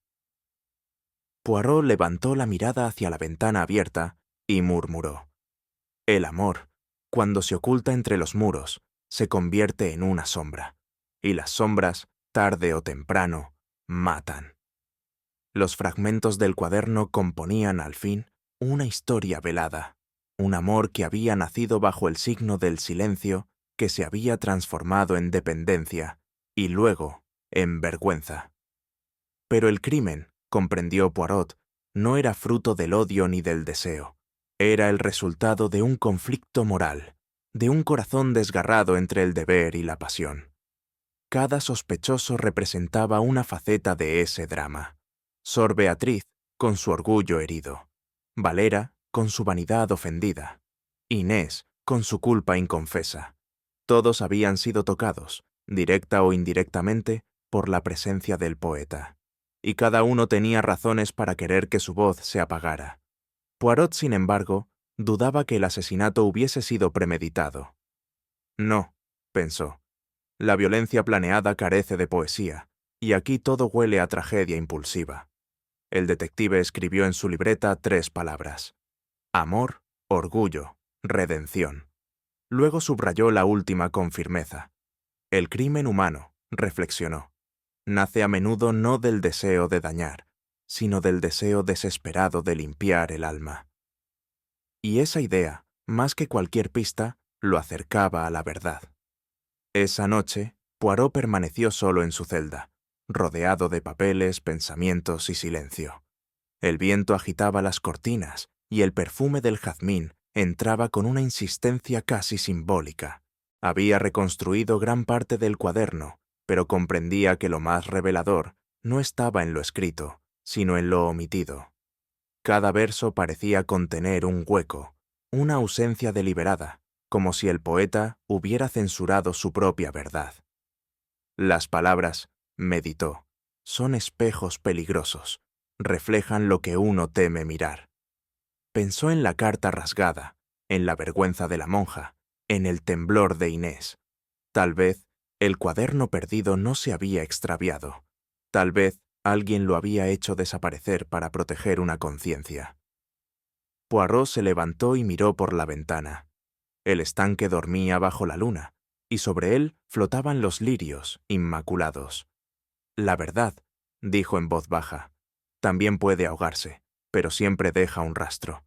Poirot levantó la mirada hacia la ventana abierta y murmuró. El amor, cuando se oculta entre los muros, se convierte en una sombra, y las sombras, tarde o temprano, matan. Los fragmentos del cuaderno componían, al fin, una historia velada, un amor que había nacido bajo el signo del silencio, que se había transformado en dependencia, y luego en vergüenza. Pero el crimen, comprendió Poirot, no era fruto del odio ni del deseo. Era el resultado de un conflicto moral, de un corazón desgarrado entre el deber y la pasión. Cada sospechoso representaba una faceta de ese drama. Sor Beatriz, con su orgullo herido. Valera, con su vanidad ofendida. Inés, con su culpa inconfesa. Todos habían sido tocados, directa o indirectamente, por la presencia del poeta. Y cada uno tenía razones para querer que su voz se apagara. Poirot, sin embargo, dudaba que el asesinato hubiese sido premeditado. No, pensó. La violencia planeada carece de poesía, y aquí todo huele a tragedia impulsiva. El detective escribió en su libreta 3 palabras. Amor, orgullo, redención. Luego subrayó la última con firmeza. El crimen humano, reflexionó, nace a menudo no del deseo de dañar, sino del deseo desesperado de limpiar el alma. Y esa idea, más que cualquier pista, lo acercaba a la verdad. Esa noche, Poirot permaneció solo en su celda, rodeado de papeles, pensamientos y silencio. El viento agitaba las cortinas y el perfume del jazmín entraba con una insistencia casi simbólica. Había reconstruido gran parte del cuaderno, pero comprendía que lo más revelador no estaba en lo escrito, sino en lo omitido. Cada verso parecía contener un hueco, una ausencia deliberada, como si el poeta hubiera censurado su propia verdad. Las palabras, meditó, son espejos peligrosos, reflejan lo que uno teme mirar. Pensó en la carta rasgada, en la vergüenza de la monja, en el temblor de Inés. Tal vez el cuaderno perdido no se había extraviado. Tal vez alguien lo había hecho desaparecer para proteger una conciencia. Poirot se levantó y miró por la ventana. El estanque dormía bajo la luna, y sobre él flotaban los lirios, inmaculados. La verdad, dijo en voz baja, también puede ahogarse, pero siempre deja un rastro.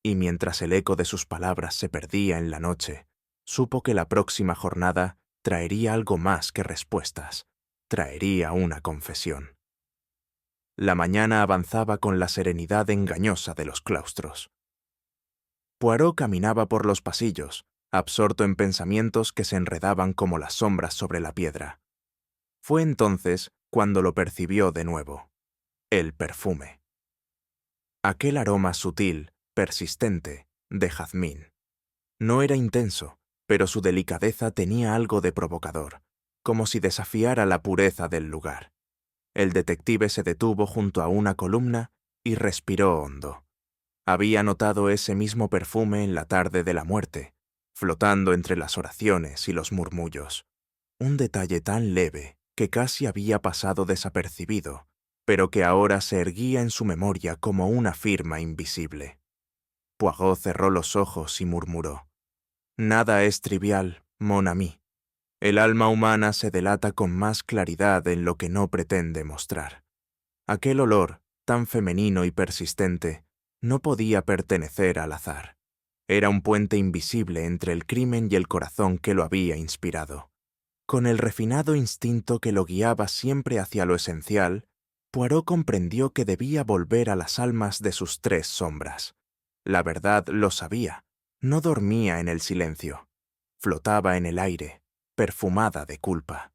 Y mientras el eco de sus palabras se perdía en la noche, supo que la próxima jornada traería algo más que respuestas, traería una confesión. La mañana avanzaba con la serenidad engañosa de los claustros. Poirot caminaba por los pasillos, absorto en pensamientos que se enredaban como las sombras sobre la piedra. Fue entonces cuando lo percibió de nuevo. El perfume. Aquel aroma sutil, persistente, de jazmín. No era intenso, pero su delicadeza tenía algo de provocador, como si desafiara la pureza del lugar. El detective se detuvo junto a una columna y respiró hondo. Había notado ese mismo perfume en la tarde de la muerte, flotando entre las oraciones y los murmullos. Un detalle tan leve que casi había pasado desapercibido, pero que ahora se erguía en su memoria como una firma invisible. Poirot cerró los ojos y murmuró. Nada es trivial, mon ami. El alma humana se delata con más claridad en lo que no pretende mostrar. Aquel olor, tan femenino y persistente, no podía pertenecer al azar. Era un puente invisible entre el crimen y el corazón que lo había inspirado. Con el refinado instinto que lo guiaba siempre hacia lo esencial, Poirot comprendió que debía volver a las almas de sus tres sombras. La verdad lo sabía, no dormía en el silencio, flotaba en el aire, perfumada de culpa.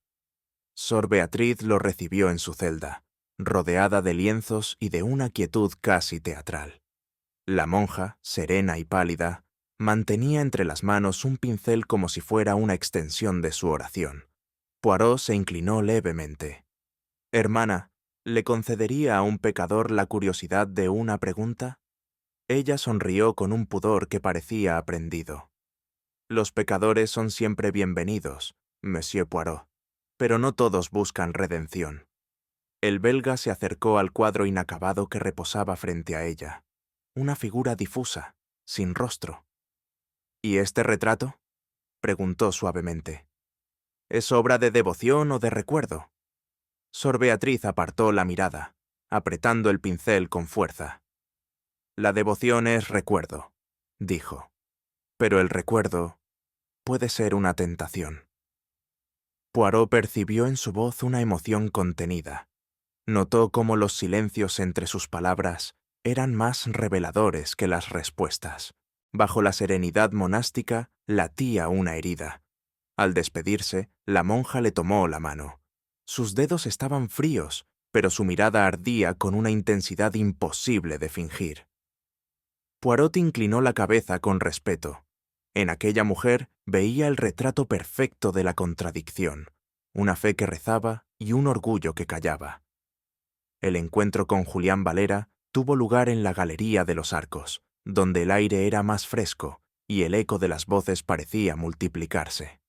Sor Beatriz lo recibió en su celda, rodeada de lienzos y de una quietud casi teatral. La monja, serena y pálida, mantenía entre las manos un pincel como si fuera una extensión de su oración. Poirot se inclinó levemente. «Hermana, ¿le concedería a un pecador la curiosidad de una pregunta?» Ella sonrió con un pudor que parecía aprendido. «Los pecadores son siempre bienvenidos, Monsieur Poirot, pero no todos buscan redención». El belga se acercó al cuadro inacabado que reposaba frente a ella. Una figura difusa, sin rostro. «¿Y este retrato?», preguntó suavemente. «¿Es obra de devoción o de recuerdo?» Sor Beatriz apartó la mirada, apretando el pincel con fuerza. «La devoción es recuerdo», dijo. «Pero el recuerdo puede ser una tentación». Poirot percibió en su voz una emoción contenida. Notó cómo los silencios entre sus palabras eran más reveladores que las respuestas. Bajo la serenidad monástica latía una herida. Al despedirse, la monja le tomó la mano. Sus dedos estaban fríos, pero su mirada ardía con una intensidad imposible de fingir. Poirot inclinó la cabeza con respeto. En aquella mujer veía el retrato perfecto de la contradicción, una fe que rezaba y un orgullo que callaba. El encuentro con Julián Valera tuvo lugar en la Galería de los Arcos, donde el aire era más fresco y el eco de las voces parecía multiplicarse.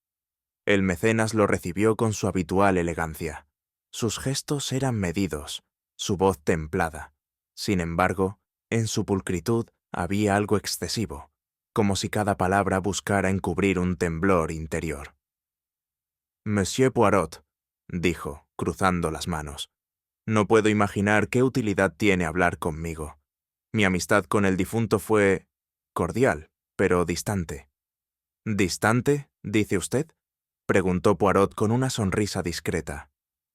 El mecenas lo recibió con su habitual elegancia. Sus gestos eran medidos, su voz templada. Sin embargo, en su pulcritud había algo excesivo, como si cada palabra buscara encubrir un temblor interior. «Monsieur Poirot», dijo, cruzando las manos, «no puedo imaginar qué utilidad tiene hablar conmigo. Mi amistad con el difunto fue cordial, pero distante». «¿Distante, dice usted?», preguntó Poirot con una sonrisa discreta.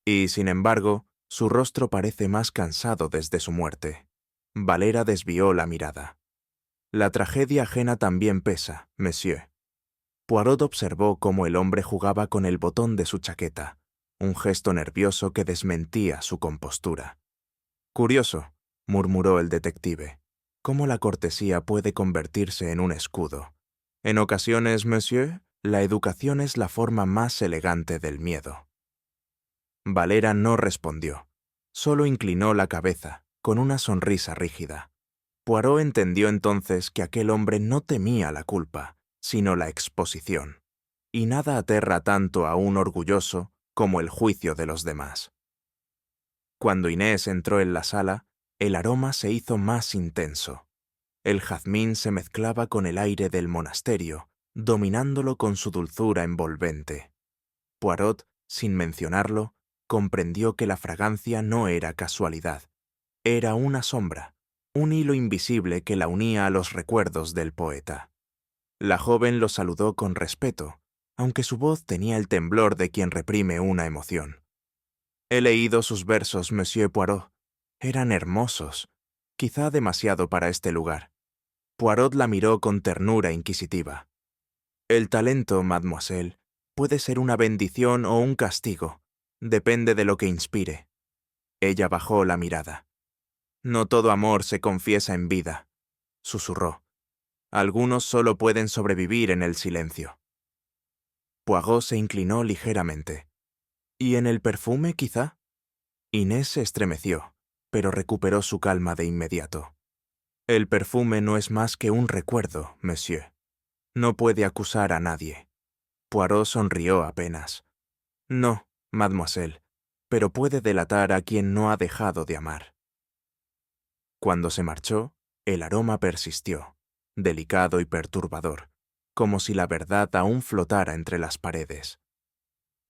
«Y, sin embargo, su rostro parece más cansado desde su muerte». Valera desvió la mirada. «La tragedia ajena también pesa, monsieur». Poirot observó cómo el hombre jugaba con el botón de su chaqueta, un gesto nervioso que desmentía su compostura. «Curioso», murmuró el detective, «cómo la cortesía puede convertirse en un escudo. En ocasiones, monsieur, la educación es la forma más elegante del miedo». Valera no respondió, solo inclinó la cabeza, con una sonrisa rígida. Poirot entendió entonces que aquel hombre no temía la culpa, sino la exposición, y nada aterra tanto a un orgulloso como el juicio de los demás. Cuando Inés entró en la sala, el aroma se hizo más intenso. El jazmín se mezclaba con el aire del monasterio, dominándolo con su dulzura envolvente. Poirot, sin mencionarlo, comprendió que la fragancia no era casualidad. Era una sombra, un hilo invisible que la unía a los recuerdos del poeta. La joven lo saludó con respeto, aunque su voz tenía el temblor de quien reprime una emoción. «He leído sus versos, Monsieur Poirot. Eran hermosos, quizá demasiado para este lugar». Poirot la miró con ternura inquisitiva. «El talento, mademoiselle, puede ser una bendición o un castigo. Depende de lo que inspire». Ella bajó la mirada. «No todo amor se confiesa en vida», susurró. «Algunos solo pueden sobrevivir en el silencio». Poirot se inclinó ligeramente. «¿Y en el perfume, quizá?» Inés se estremeció, pero recuperó su calma de inmediato. «El perfume no es más que un recuerdo, monsieur. No puede acusar a nadie». Poirot sonrió apenas. «No, mademoiselle, pero puede delatar a quien no ha dejado de amar». Cuando se marchó, el aroma persistió, delicado y perturbador, como si la verdad aún flotara entre las paredes.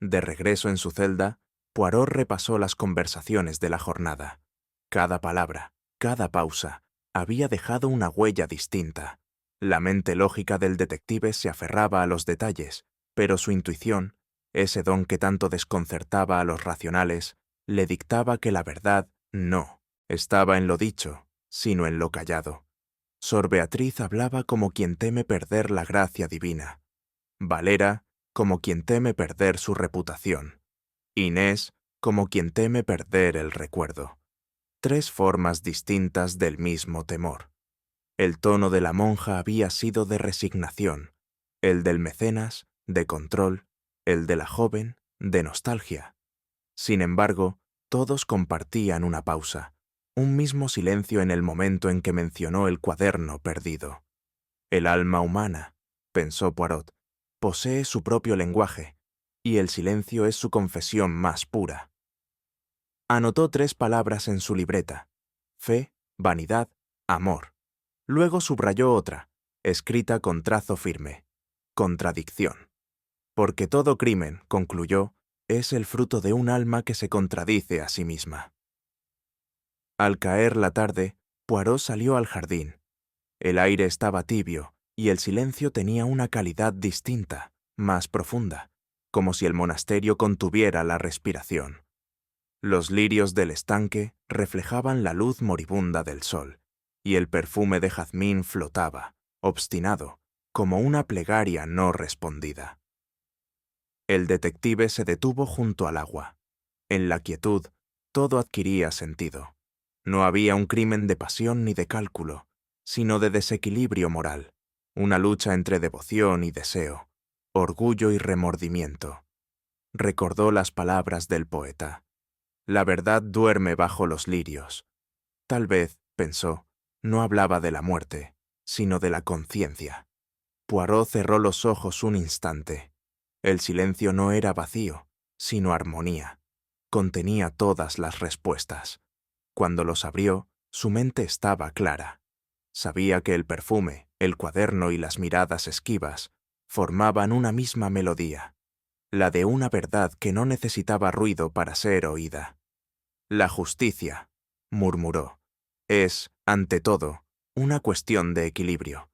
De regreso en su celda, Poirot repasó las conversaciones de la jornada. Cada palabra, cada pausa, había dejado una huella distinta. La mente lógica del detective se aferraba a los detalles, pero su intuición, Ese don que tanto desconcertaba a los racionales le dictaba que la verdad no estaba en lo dicho, sino en lo callado. Sor Beatriz hablaba como quien teme perder la gracia divina. Valera como quien teme perder su reputación. Inés como quien teme perder el recuerdo. 3 formas distintas del mismo temor. El tono de la monja había sido de resignación, el del mecenas, de control, el de la joven, de nostalgia. Sin embargo, todos compartían una pausa, un mismo silencio en el momento en que mencionó el cuaderno perdido. El alma humana, pensó Poirot, posee su propio lenguaje, y el silencio es su confesión más pura. Anotó 3 palabras en su libreta: fe, vanidad, amor. Luego subrayó otra, escrita con trazo firme: contradicción. Porque todo crimen, concluyó, es el fruto de un alma que se contradice a sí misma. Al caer la tarde, Poirot salió al jardín. El aire estaba tibio y el silencio tenía una calidad distinta, más profunda, como si el monasterio contuviera la respiración. Los lirios del estanque reflejaban la luz moribunda del sol, y el perfume de jazmín flotaba, obstinado, como una plegaria no respondida. El detective se detuvo junto al agua. En la quietud, todo adquiría sentido. No había un crimen de pasión ni de cálculo, sino de desequilibrio moral, una lucha entre devoción y deseo, orgullo y remordimiento. Recordó las palabras del poeta: la verdad duerme bajo los lirios. Tal vez, pensó, no hablaba de la muerte, sino de la conciencia. Poirot cerró los ojos un instante. El silencio no era vacío, sino armonía. Contenía todas las respuestas. Cuando los abrió, su mente estaba clara. Sabía que el perfume, el cuaderno y las miradas esquivas formaban una misma melodía, la de una verdad que no necesitaba ruido para ser oída. La justicia, murmuró, es, ante todo, una cuestión de equilibrio.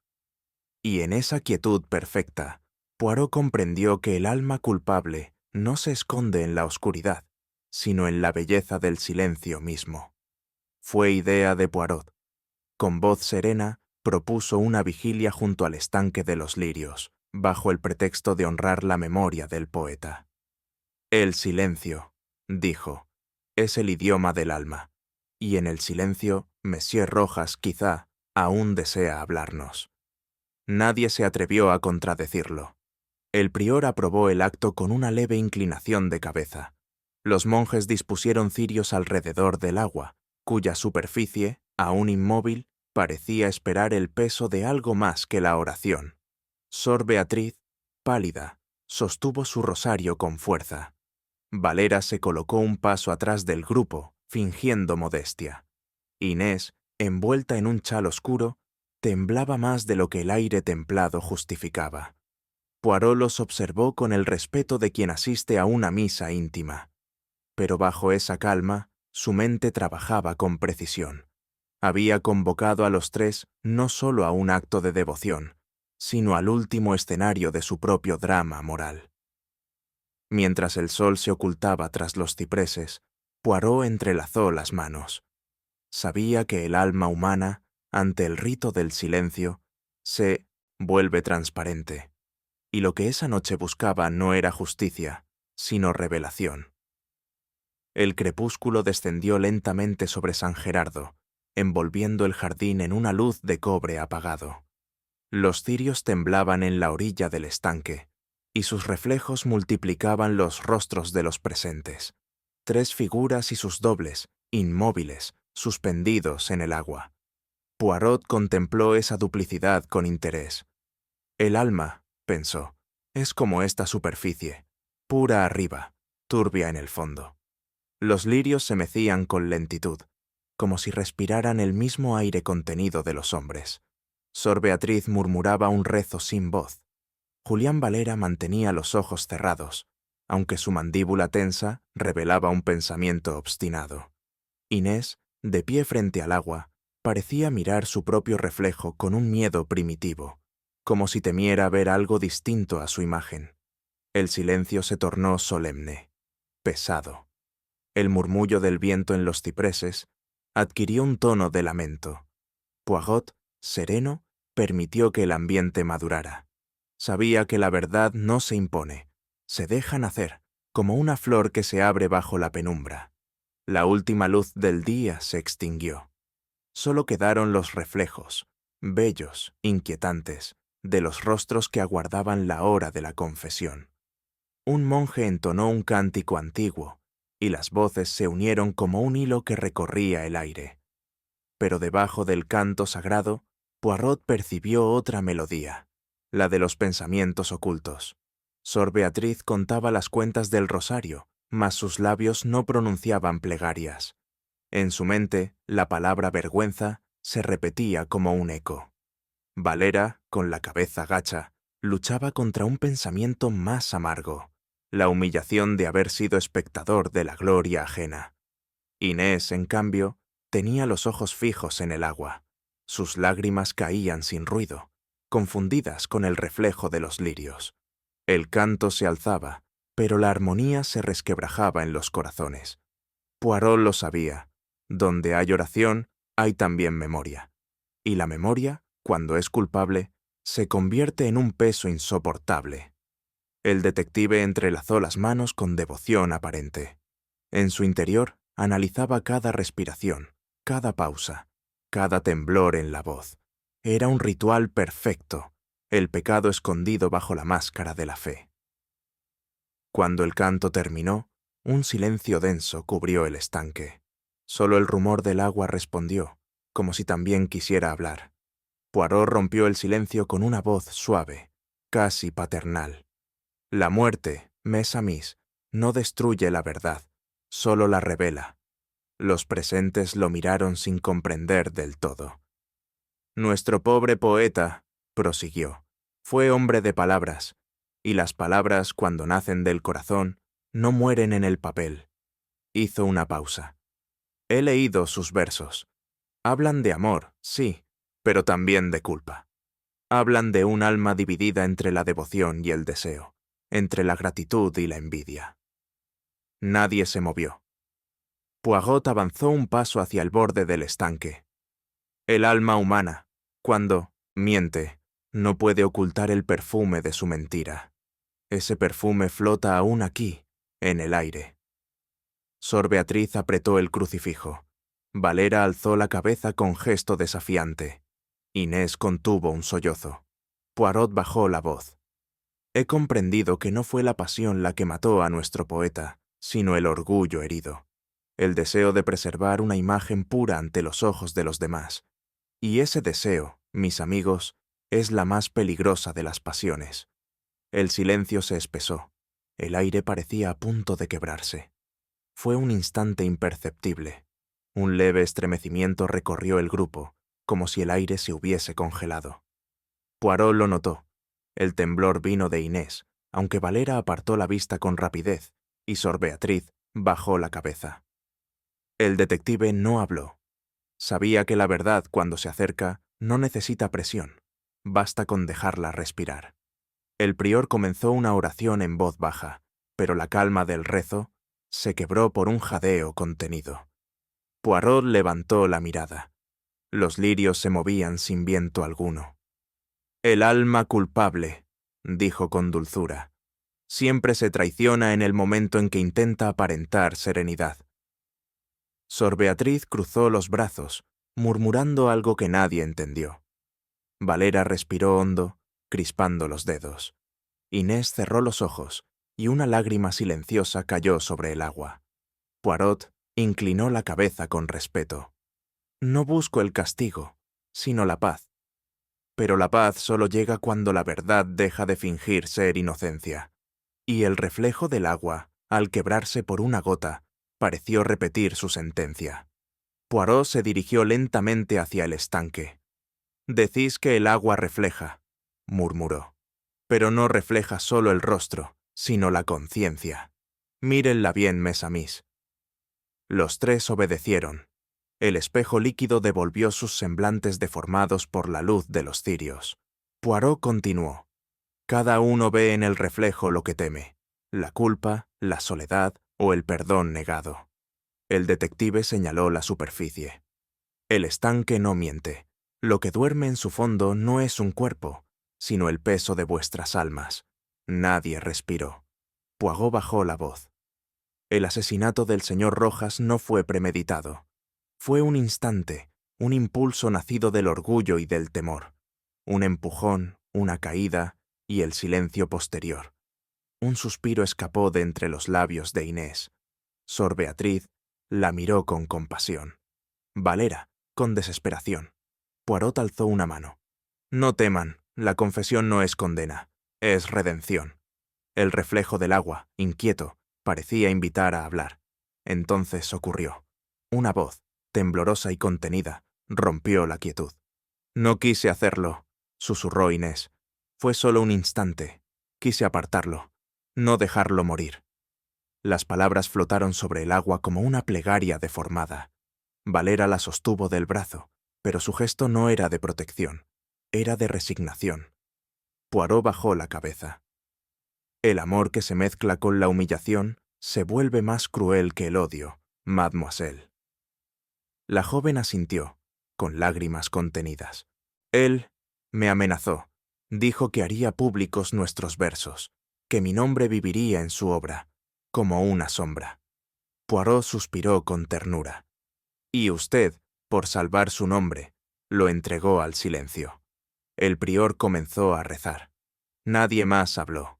Y en esa quietud perfecta, Poirot comprendió que el alma culpable no se esconde en la oscuridad, sino en la belleza del silencio mismo. Fue idea de Poirot. Con voz serena, propuso una vigilia junto al estanque de los lirios, bajo el pretexto de honrar la memoria del poeta. El silencio, dijo, es el idioma del alma, y en el silencio, Monsieur Rojas quizá aún desea hablarnos. Nadie se atrevió a contradecirlo. El prior aprobó el acto con una leve inclinación de cabeza. Los monjes dispusieron cirios alrededor del agua, cuya superficie, aún inmóvil, parecía esperar el peso de algo más que la oración. Sor Beatriz, pálida, sostuvo su rosario con fuerza. Valera se colocó un paso atrás del grupo, fingiendo modestia. Inés, envuelta en un chal oscuro, temblaba más de lo que el aire templado justificaba. Poirot los observó con el respeto de quien asiste a una misa íntima. Pero bajo esa calma, su mente trabajaba con precisión. Había convocado a los 3 no solo a un acto de devoción, sino al último escenario de su propio drama moral. Mientras el sol se ocultaba tras los cipreses, Poirot entrelazó las manos. Sabía que el alma humana, ante el rito del silencio, se vuelve transparente, y lo que esa noche buscaba no era justicia, sino revelación. El crepúsculo descendió lentamente sobre San Gerardo, envolviendo el jardín en una luz de cobre apagado. Los cirios temblaban en la orilla del estanque, y sus reflejos multiplicaban los rostros de los presentes. 3 figuras y sus dobles, inmóviles, suspendidos en el agua. Poirot contempló esa duplicidad con interés. El alma, pensó, es como esta superficie, pura arriba, turbia en el fondo. Los lirios se mecían con lentitud, como si respiraran el mismo aire contenido de los hombres. Sor Beatriz murmuraba un rezo sin voz. Julián Valera mantenía los ojos cerrados, aunque su mandíbula tensa revelaba un pensamiento obstinado. Inés, de pie frente al agua, parecía mirar su propio reflejo con un miedo primitivo, como si temiera ver algo distinto a su imagen. El silencio se tornó solemne, pesado. El murmullo del viento en los cipreses adquirió un tono de lamento. Poirot, sereno, permitió que el ambiente madurara. Sabía que la verdad no se impone, se deja nacer, como una flor que se abre bajo la penumbra. La última luz del día se extinguió. Solo quedaron los reflejos, bellos, inquietantes, de los rostros que aguardaban la hora de la confesión. Un monje entonó un cántico antiguo, y las voces se unieron como un hilo que recorría el aire. Pero debajo del canto sagrado, Poirot percibió otra melodía, la de los pensamientos ocultos. Sor Beatriz contaba las cuentas del rosario, mas sus labios no pronunciaban plegarias. En su mente, la palabra vergüenza se repetía como un eco. Valera, con la cabeza gacha, luchaba contra un pensamiento más amargo, la humillación de haber sido espectador de la gloria ajena. Inés, en cambio, tenía los ojos fijos en el agua. Sus lágrimas caían sin ruido, confundidas con el reflejo de los lirios. El canto se alzaba, pero la armonía se resquebrajaba en los corazones. Poirot lo sabía. Donde hay oración, hay también memoria. Y la memoria, cuando es culpable, se convierte en un peso insoportable. El detective entrelazó las manos con devoción aparente. En su interior, analizaba cada respiración, cada pausa, cada temblor en la voz. Era un ritual perfecto, el pecado escondido bajo la máscara de la fe. Cuando el canto terminó, un silencio denso cubrió el estanque. Solo el rumor del agua respondió, como si también quisiera hablar. Poirot rompió el silencio con una voz suave, casi paternal. La muerte, mes a mis, no destruye la verdad, solo la revela. Los presentes lo miraron sin comprender del todo. Nuestro pobre poeta, prosiguió, fue hombre de palabras, y las palabras, cuando nacen del corazón, no mueren en el papel. Hizo una pausa. He leído sus versos. Hablan de amor, sí, pero también de culpa. Hablan de un alma dividida entre la devoción y el deseo, entre la gratitud y la envidia. Nadie se movió. Poirot avanzó un paso hacia el borde del estanque. El alma humana, cuando miente, no puede ocultar el perfume de su mentira. Ese perfume flota aún aquí, en el aire. Sor Beatriz apretó el crucifijo. Valera alzó la cabeza con gesto desafiante. Inés contuvo un sollozo. Poirot bajó la voz. He comprendido que no fue la pasión la que mató a nuestro poeta, sino el orgullo herido, el deseo de preservar una imagen pura ante los ojos de los demás. Y ese deseo, mis amigos, es la más peligrosa de las pasiones. El silencio se espesó. El aire parecía a punto de quebrarse. Fue un instante imperceptible. Un leve estremecimiento recorrió el grupo, como si el aire se hubiese congelado. Poirot lo notó. El temblor vino de Inés, aunque Valera apartó la vista con rapidez, y Sor Beatriz bajó la cabeza. El detective no habló. Sabía que la verdad, cuando se acerca, no necesita presión. Basta con dejarla respirar. El prior comenzó una oración en voz baja, pero la calma del rezo se quebró por un jadeo contenido. Poirot levantó la mirada. Los lirios se movían sin viento alguno. El alma culpable, dijo con dulzura, siempre se traiciona en el momento en que intenta aparentar serenidad. Sor Beatriz cruzó los brazos, murmurando algo que nadie entendió. Valera respiró hondo, crispando los dedos. Inés cerró los ojos, y una lágrima silenciosa cayó sobre el agua. Poirot inclinó la cabeza con respeto. No busco el castigo, sino la paz. Pero la paz solo llega cuando la verdad deja de fingir ser inocencia. Y el reflejo del agua, al quebrarse por una gota, pareció repetir su sentencia. Poirot se dirigió lentamente hacia el estanque. «Decís que el agua refleja», murmuró. «Pero no refleja solo el rostro, sino la conciencia. Mírenla bien, mes a mis». Los tres obedecieron. El espejo líquido devolvió sus semblantes deformados por la luz de los cirios. Poirot continuó. Cada uno ve en el reflejo lo que teme, la culpa, la soledad o el perdón negado. El detective señaló la superficie. El estanque no miente. Lo que duerme en su fondo no es un cuerpo, sino el peso de vuestras almas. Nadie respiró. Poirot bajó la voz. El asesinato del señor Rojas no fue premeditado. Fue un instante, un impulso nacido del orgullo y del temor. Un empujón, una caída y el silencio posterior. Un suspiro escapó de entre los labios de Inés. Sor Beatriz la miró con compasión. Valera, con desesperación. Poirot alzó una mano. No teman, la confesión no es condena, es redención. El reflejo del agua, inquieto, parecía invitar a hablar. Entonces ocurrió. Una voz, temblorosa y contenida, rompió la quietud. No quise hacerlo, susurró Inés. Fue solo un instante. Quise apartarlo, no dejarlo morir. Las palabras flotaron sobre el agua como una plegaria deformada. Valera la sostuvo del brazo, pero su gesto no era de protección, era de resignación. Poirot bajó la cabeza. El amor que se mezcla con la humillación se vuelve más cruel que el odio, mademoiselle. La joven asintió, con lágrimas contenidas. Él me amenazó, dijo que haría públicos nuestros versos, que mi nombre viviría en su obra, como una sombra. Poirot suspiró con ternura. Y usted, por salvar su nombre, lo entregó al silencio. El prior comenzó a rezar. Nadie más habló.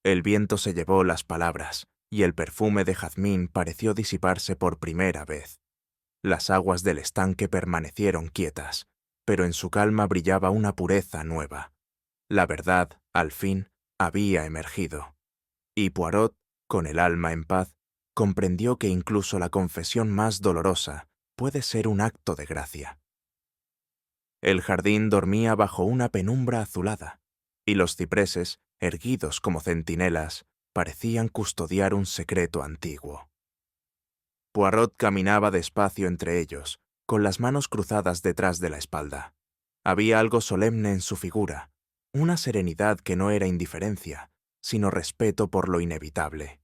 El viento se llevó las palabras, y el perfume de jazmín pareció disiparse por primera vez. Las aguas del estanque permanecieron quietas, pero en su calma brillaba una pureza nueva. La verdad, al fin, había emergido. Y Poirot, con el alma en paz, comprendió que incluso la confesión más dolorosa puede ser un acto de gracia. El jardín dormía bajo una penumbra azulada, y los cipreses, erguidos como centinelas, parecían custodiar un secreto antiguo. Poirot caminaba despacio entre ellos, con las manos cruzadas detrás de la espalda. Había algo solemne en su figura, una serenidad que no era indiferencia, sino respeto por lo inevitable.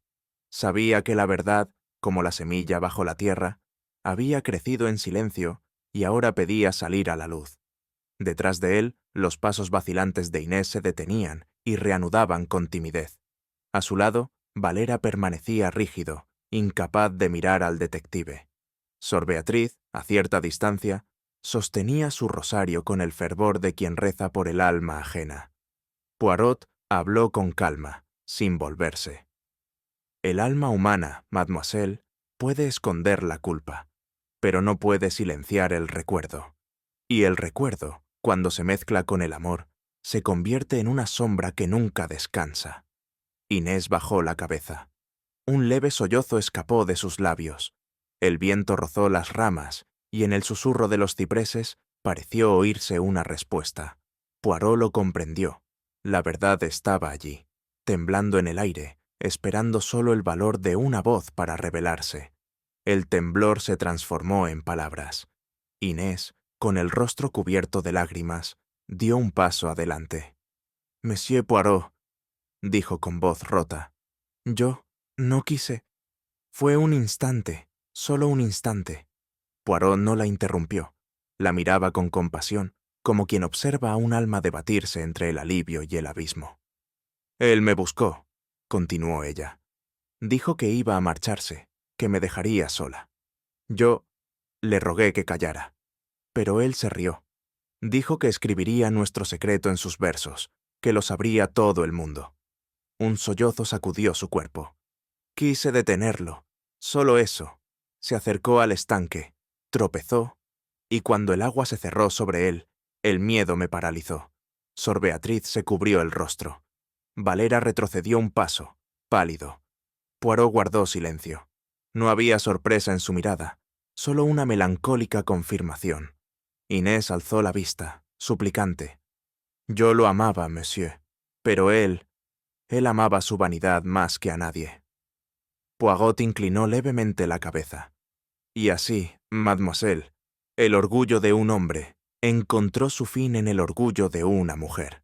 Sabía que la verdad, como la semilla bajo la tierra, había crecido en silencio y ahora pedía salir a la luz. Detrás de él, los pasos vacilantes de Inés se detenían y reanudaban con timidez. A su lado, Valera permanecía rígido, incapaz de mirar al detective. Sor Beatriz, a cierta distancia, sostenía su rosario con el fervor de quien reza por el alma ajena. Poirot habló con calma, sin volverse. El alma humana, mademoiselle, puede esconder la culpa, pero no puede silenciar el recuerdo. Y el recuerdo, cuando se mezcla con el amor, se convierte en una sombra que nunca descansa. Inés bajó la cabeza. Un leve sollozo escapó de sus labios. El viento rozó las ramas y en el susurro de los cipreses pareció oírse una respuesta. Poirot lo comprendió. La verdad estaba allí, temblando en el aire, esperando solo el valor de una voz para revelarse. El temblor se transformó en palabras. Inés, con el rostro cubierto de lágrimas, dio un paso adelante. «Monsieur Poirot», dijo con voz rota, «yo no quise. Fue un instante, solo un instante». Poirot no la interrumpió. La miraba con compasión, como quien observa a un alma debatirse entre el alivio y el abismo. «Él me buscó», continuó ella. «Dijo que iba a marcharse, que me dejaría sola. Yo le rogué que callara, pero él se rió. Dijo que escribiría nuestro secreto en sus versos, que lo sabría todo el mundo». Un sollozo sacudió su cuerpo. Quise detenerlo, solo eso. Se acercó al estanque, tropezó, y cuando el agua se cerró sobre él, el miedo me paralizó. Sor Beatriz se cubrió el rostro. Valera retrocedió un paso, pálido. Poirot guardó silencio. No había sorpresa en su mirada, solo una melancólica confirmación. Inés alzó la vista, suplicante. Yo lo amaba, monsieur, pero él amaba su vanidad más que a nadie. Poirot inclinó levemente la cabeza. Y así, mademoiselle, el orgullo de un hombre encontró su fin en el orgullo de una mujer.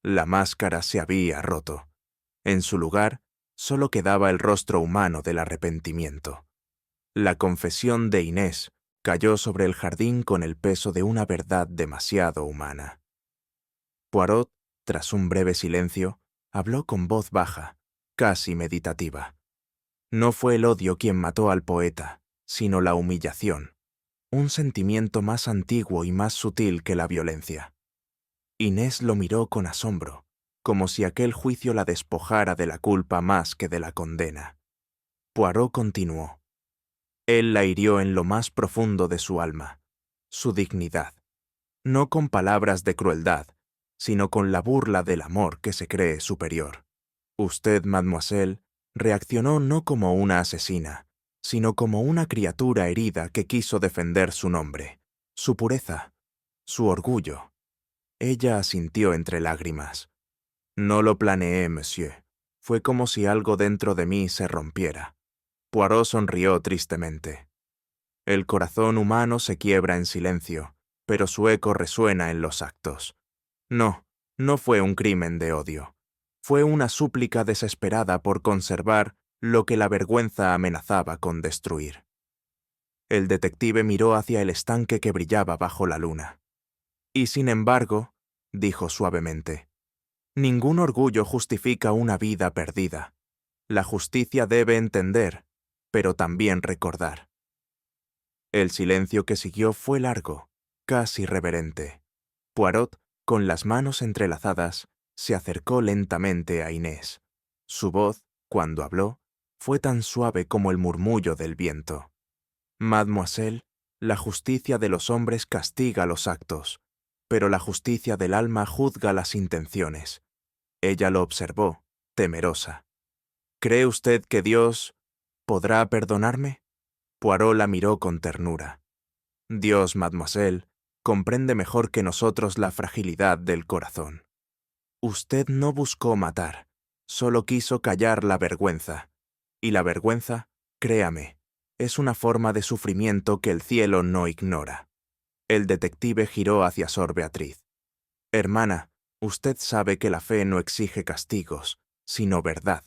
La máscara se había roto. En su lugar, solo quedaba el rostro humano del arrepentimiento. La confesión de Inés cayó sobre el jardín con el peso de una verdad demasiado humana. Poirot, tras un breve silencio, habló con voz baja, casi meditativa. No fue el odio quien mató al poeta, sino la humillación, un sentimiento más antiguo y más sutil que la violencia. Inés lo miró con asombro, como si aquel juicio la despojara de la culpa más que de la condena. Poirot continuó. Él la hirió en lo más profundo de su alma, su dignidad, no con palabras de crueldad, sino con la burla del amor que se cree superior. Usted, mademoiselle, reaccionó no como una asesina, sino como una criatura herida que quiso defender su nombre, su pureza, su orgullo. Ella asintió entre lágrimas. No lo planeé, monsieur. Fue como si algo dentro de mí se rompiera. Poirot sonrió tristemente. El corazón humano se quiebra en silencio, pero su eco resuena en los actos. No, no fue un crimen de odio. Fue una súplica desesperada por conservar lo que la vergüenza amenazaba con destruir. El detective miró hacia el estanque que brillaba bajo la luna. Y sin embargo, dijo suavemente, ningún orgullo justifica una vida perdida. La justicia debe entender, pero también recordar. El silencio que siguió fue largo, casi reverente. Poirot, con las manos entrelazadas, se acercó lentamente a Inés. Su voz, cuando habló, fue tan suave como el murmullo del viento. Mademoiselle, la justicia de los hombres castiga los actos, pero la justicia del alma juzga las intenciones. Ella lo observó, temerosa. ¿Cree usted que Dios podrá perdonarme? Poirot la miró con ternura. Dios, mademoiselle, comprende mejor que nosotros la fragilidad del corazón. Usted no buscó matar, solo quiso callar la vergüenza. Y la vergüenza, créame, es una forma de sufrimiento que el cielo no ignora. El detective giró hacia Sor Beatriz. Hermana, usted sabe que la fe no exige castigos, sino verdad,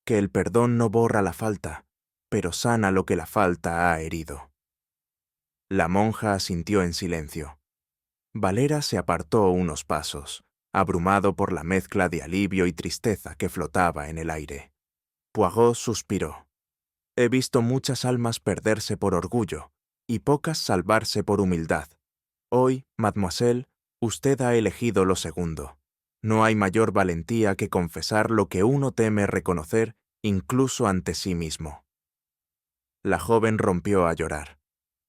que el perdón no borra la falta, pero sana lo que la falta ha herido. La monja asintió en silencio. Valera se apartó unos pasos, abrumado por la mezcla de alivio y tristeza que flotaba en el aire. Poirot suspiró. He visto muchas almas perderse por orgullo y pocas salvarse por humildad. Hoy, mademoiselle, usted ha elegido lo segundo. No hay mayor valentía que confesar lo que uno teme reconocer incluso ante sí mismo. La joven rompió a llorar.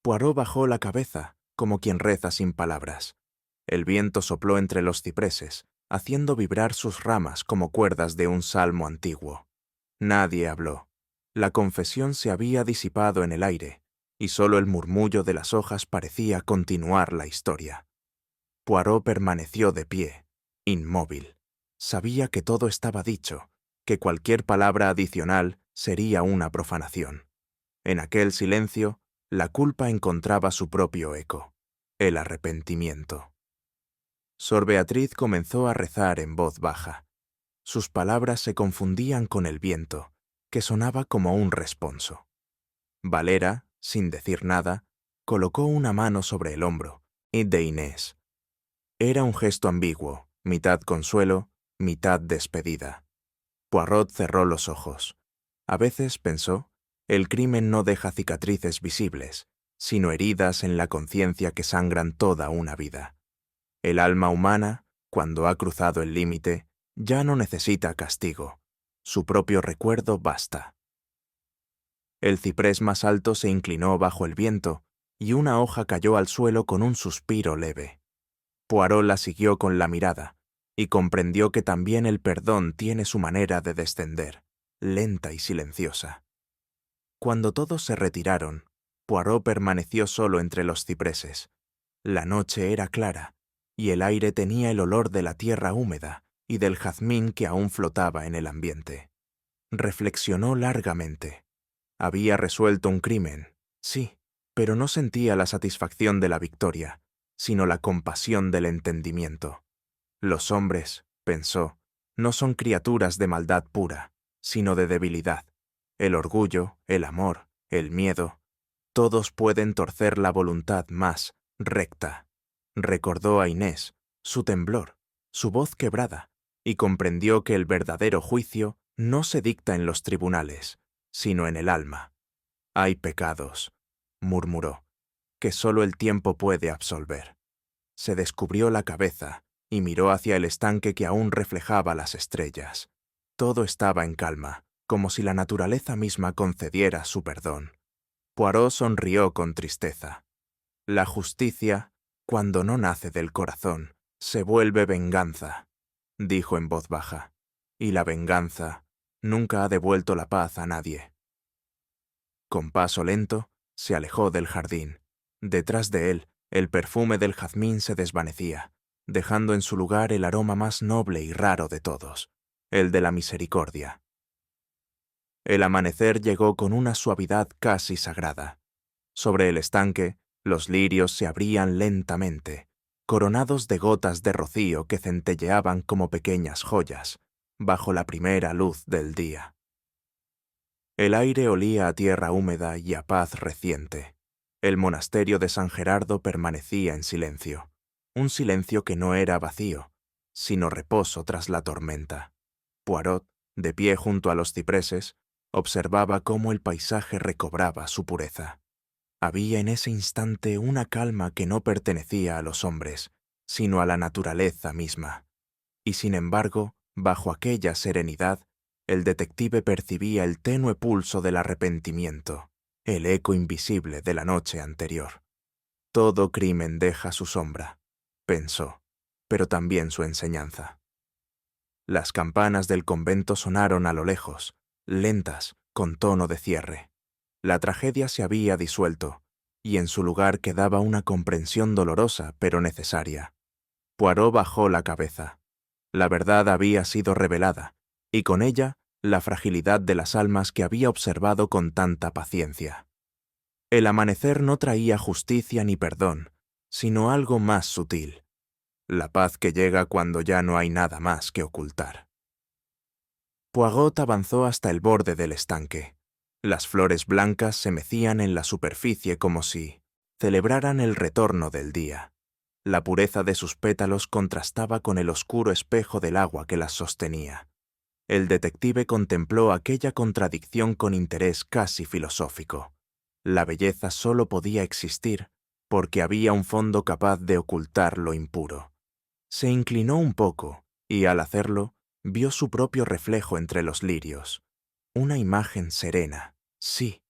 Poirot bajó la cabeza, como quien reza sin palabras. El viento sopló entre los cipreses, haciendo vibrar sus ramas como cuerdas de un salmo antiguo. Nadie habló. La confesión se había disipado en el aire, y solo el murmullo de las hojas parecía continuar la historia. Poirot permaneció de pie, inmóvil. Sabía que todo estaba dicho, que cualquier palabra adicional sería una profanación. En aquel silencio, la culpa encontraba su propio eco, el arrepentimiento. Sor Beatriz comenzó a rezar en voz baja. Sus palabras se confundían con el viento, que sonaba como un responso. Valera, sin decir nada, colocó una mano sobre el hombro de Inés. Era un gesto ambiguo, mitad consuelo, mitad despedida. Poirot cerró los ojos. A veces, pensó, el crimen no deja cicatrices visibles, sino heridas en la conciencia que sangran toda una vida. El alma humana, cuando ha cruzado el límite, ya no necesita castigo. Su propio recuerdo basta. El ciprés más alto se inclinó bajo el viento y una hoja cayó al suelo con un suspiro leve. Poirot la siguió con la mirada y comprendió que también el perdón tiene su manera de descender, lenta y silenciosa. Cuando todos se retiraron, Poirot permaneció solo entre los cipreses. La noche era clara y el aire tenía el olor de la tierra húmeda y del jazmín que aún flotaba en el ambiente. Reflexionó largamente. Había resuelto un crimen, sí, pero no sentía la satisfacción de la victoria, sino la compasión del entendimiento. Los hombres, pensó, no son criaturas de maldad pura, sino de debilidad. El orgullo, el amor, el miedo, todos pueden torcer la voluntad más recta. Recordó a Inés, su temblor, su voz quebrada, y comprendió que el verdadero juicio no se dicta en los tribunales, sino en el alma. Hay pecados, murmuró, que solo el tiempo puede absolver. Se descubrió la cabeza y miró hacia el estanque que aún reflejaba las estrellas. Todo estaba en calma, como si la naturaleza misma concediera su perdón. Poirot sonrió con tristeza. La justicia, cuando no nace del corazón, se vuelve venganza, dijo en voz baja, y la venganza nunca ha devuelto la paz a nadie. Con paso lento, se alejó del jardín. Detrás de él, el perfume del jazmín se desvanecía, dejando en su lugar el aroma más noble y raro de todos, el de la misericordia. El amanecer llegó con una suavidad casi sagrada. Sobre el estanque, los lirios se abrían lentamente, coronados de gotas de rocío que centelleaban como pequeñas joyas, bajo la primera luz del día. El aire olía a tierra húmeda y a paz reciente. El monasterio de San Gerardo permanecía en silencio, un silencio que no era vacío, sino reposo tras la tormenta. Poirot, de pie junto a los cipreses, observaba cómo el paisaje recobraba su pureza. Había en ese instante una calma que no pertenecía a los hombres, sino a la naturaleza misma. Y sin embargo, bajo aquella serenidad, el detective percibía el tenue pulso del arrepentimiento, el eco invisible de la noche anterior. Todo crimen deja su sombra, pensó, pero también su enseñanza. Las campanas del convento sonaron a lo lejos, lentas, con tono de cierre. La tragedia se había disuelto, y en su lugar quedaba una comprensión dolorosa pero necesaria. Poirot bajó la cabeza. La verdad había sido revelada, y con ella la fragilidad de las almas que había observado con tanta paciencia. El amanecer no traía justicia ni perdón, sino algo más sutil, la paz que llega cuando ya no hay nada más que ocultar. Poirot avanzó hasta el borde del estanque. Las flores blancas se mecían en la superficie como si celebraran el retorno del día. La pureza de sus pétalos contrastaba con el oscuro espejo del agua que las sostenía. El detective contempló aquella contradicción con interés casi filosófico. La belleza solo podía existir porque había un fondo capaz de ocultar lo impuro. Se inclinó un poco y, al hacerlo, vio su propio reflejo entre los lirios. Una imagen serena, sí,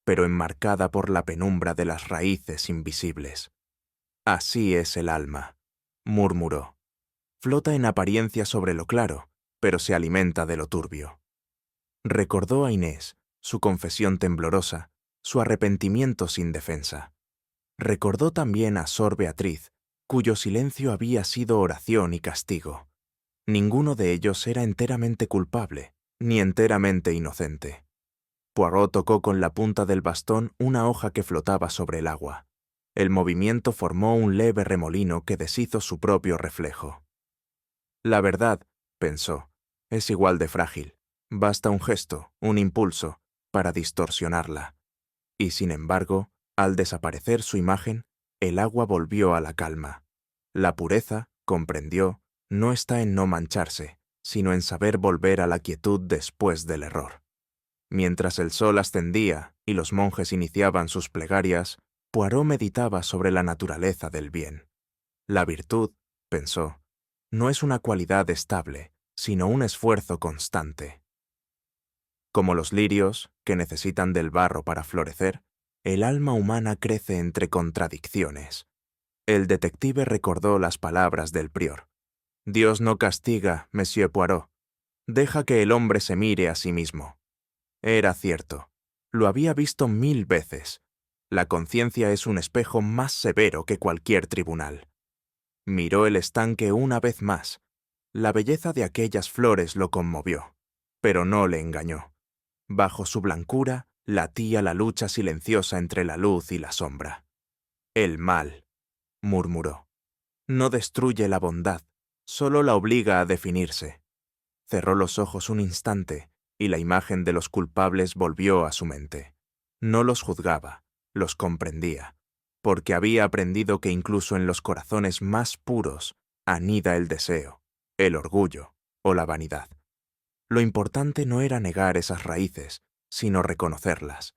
pero enmarcada por la penumbra de las raíces invisibles. Así es el alma, murmuró. Flota en apariencia sobre lo claro, pero se alimenta de lo turbio. Recordó a Inés, su confesión temblorosa, su arrepentimiento sin defensa. Recordó también a Sor Beatriz, cuyo silencio había sido oración y castigo. Ninguno de ellos era enteramente culpable, ni enteramente inocente. Poirot tocó con la punta del bastón una hoja que flotaba sobre el agua. El movimiento formó un leve remolino que deshizo su propio reflejo. La verdad, pensó, es igual de frágil. Basta un gesto, un impulso, para distorsionarla. Y sin embargo, al desaparecer su imagen, el agua volvió a la calma. La pureza, comprendió, no está en no mancharse, sino en saber volver a la quietud después del error. Mientras el sol ascendía y los monjes iniciaban sus plegarias, Poirot meditaba sobre la naturaleza del bien. La virtud, pensó, no es una cualidad estable, sino un esfuerzo constante. Como los lirios, que necesitan del barro para florecer, el alma humana crece entre contradicciones. El detective recordó las palabras del prior. Dios no castiga, Monsieur Poirot. Deja que el hombre se mire a sí mismo. Era cierto. Lo había visto 1000 veces. La conciencia es un espejo más severo que cualquier tribunal. Miró el estanque una vez más. La belleza de aquellas flores lo conmovió, pero no le engañó. Bajo su blancura latía la lucha silenciosa entre la luz y la sombra. El mal, murmuró, no destruye la bondad, solo la obliga a definirse. Cerró los ojos un instante y la imagen de los culpables volvió a su mente. No los juzgaba, los comprendía, porque había aprendido que incluso en los corazones más puros anida el deseo, el orgullo o la vanidad. Lo importante no era negar esas raíces, sino reconocerlas.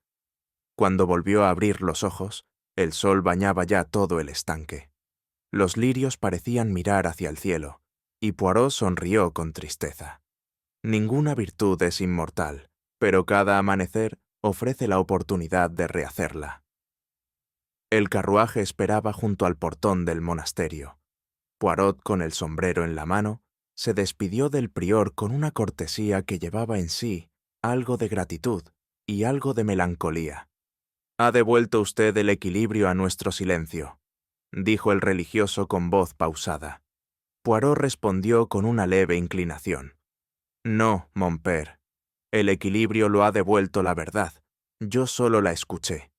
Cuando volvió a abrir los ojos, el sol bañaba ya todo el estanque. Los lirios parecían mirar hacia el cielo, y Poirot sonrió con tristeza. Ninguna virtud es inmortal, pero cada amanecer ofrece la oportunidad de rehacerla. El carruaje esperaba junto al portón del monasterio. Poirot, con el sombrero en la mano, se despidió del prior con una cortesía que llevaba en sí algo de gratitud y algo de melancolía. «Ha devuelto usted el equilibrio a nuestro silencio», dijo el religioso con voz pausada. Poirot respondió con una leve inclinación. «No, mon père. El equilibrio lo ha devuelto la verdad. Yo solo la escuché».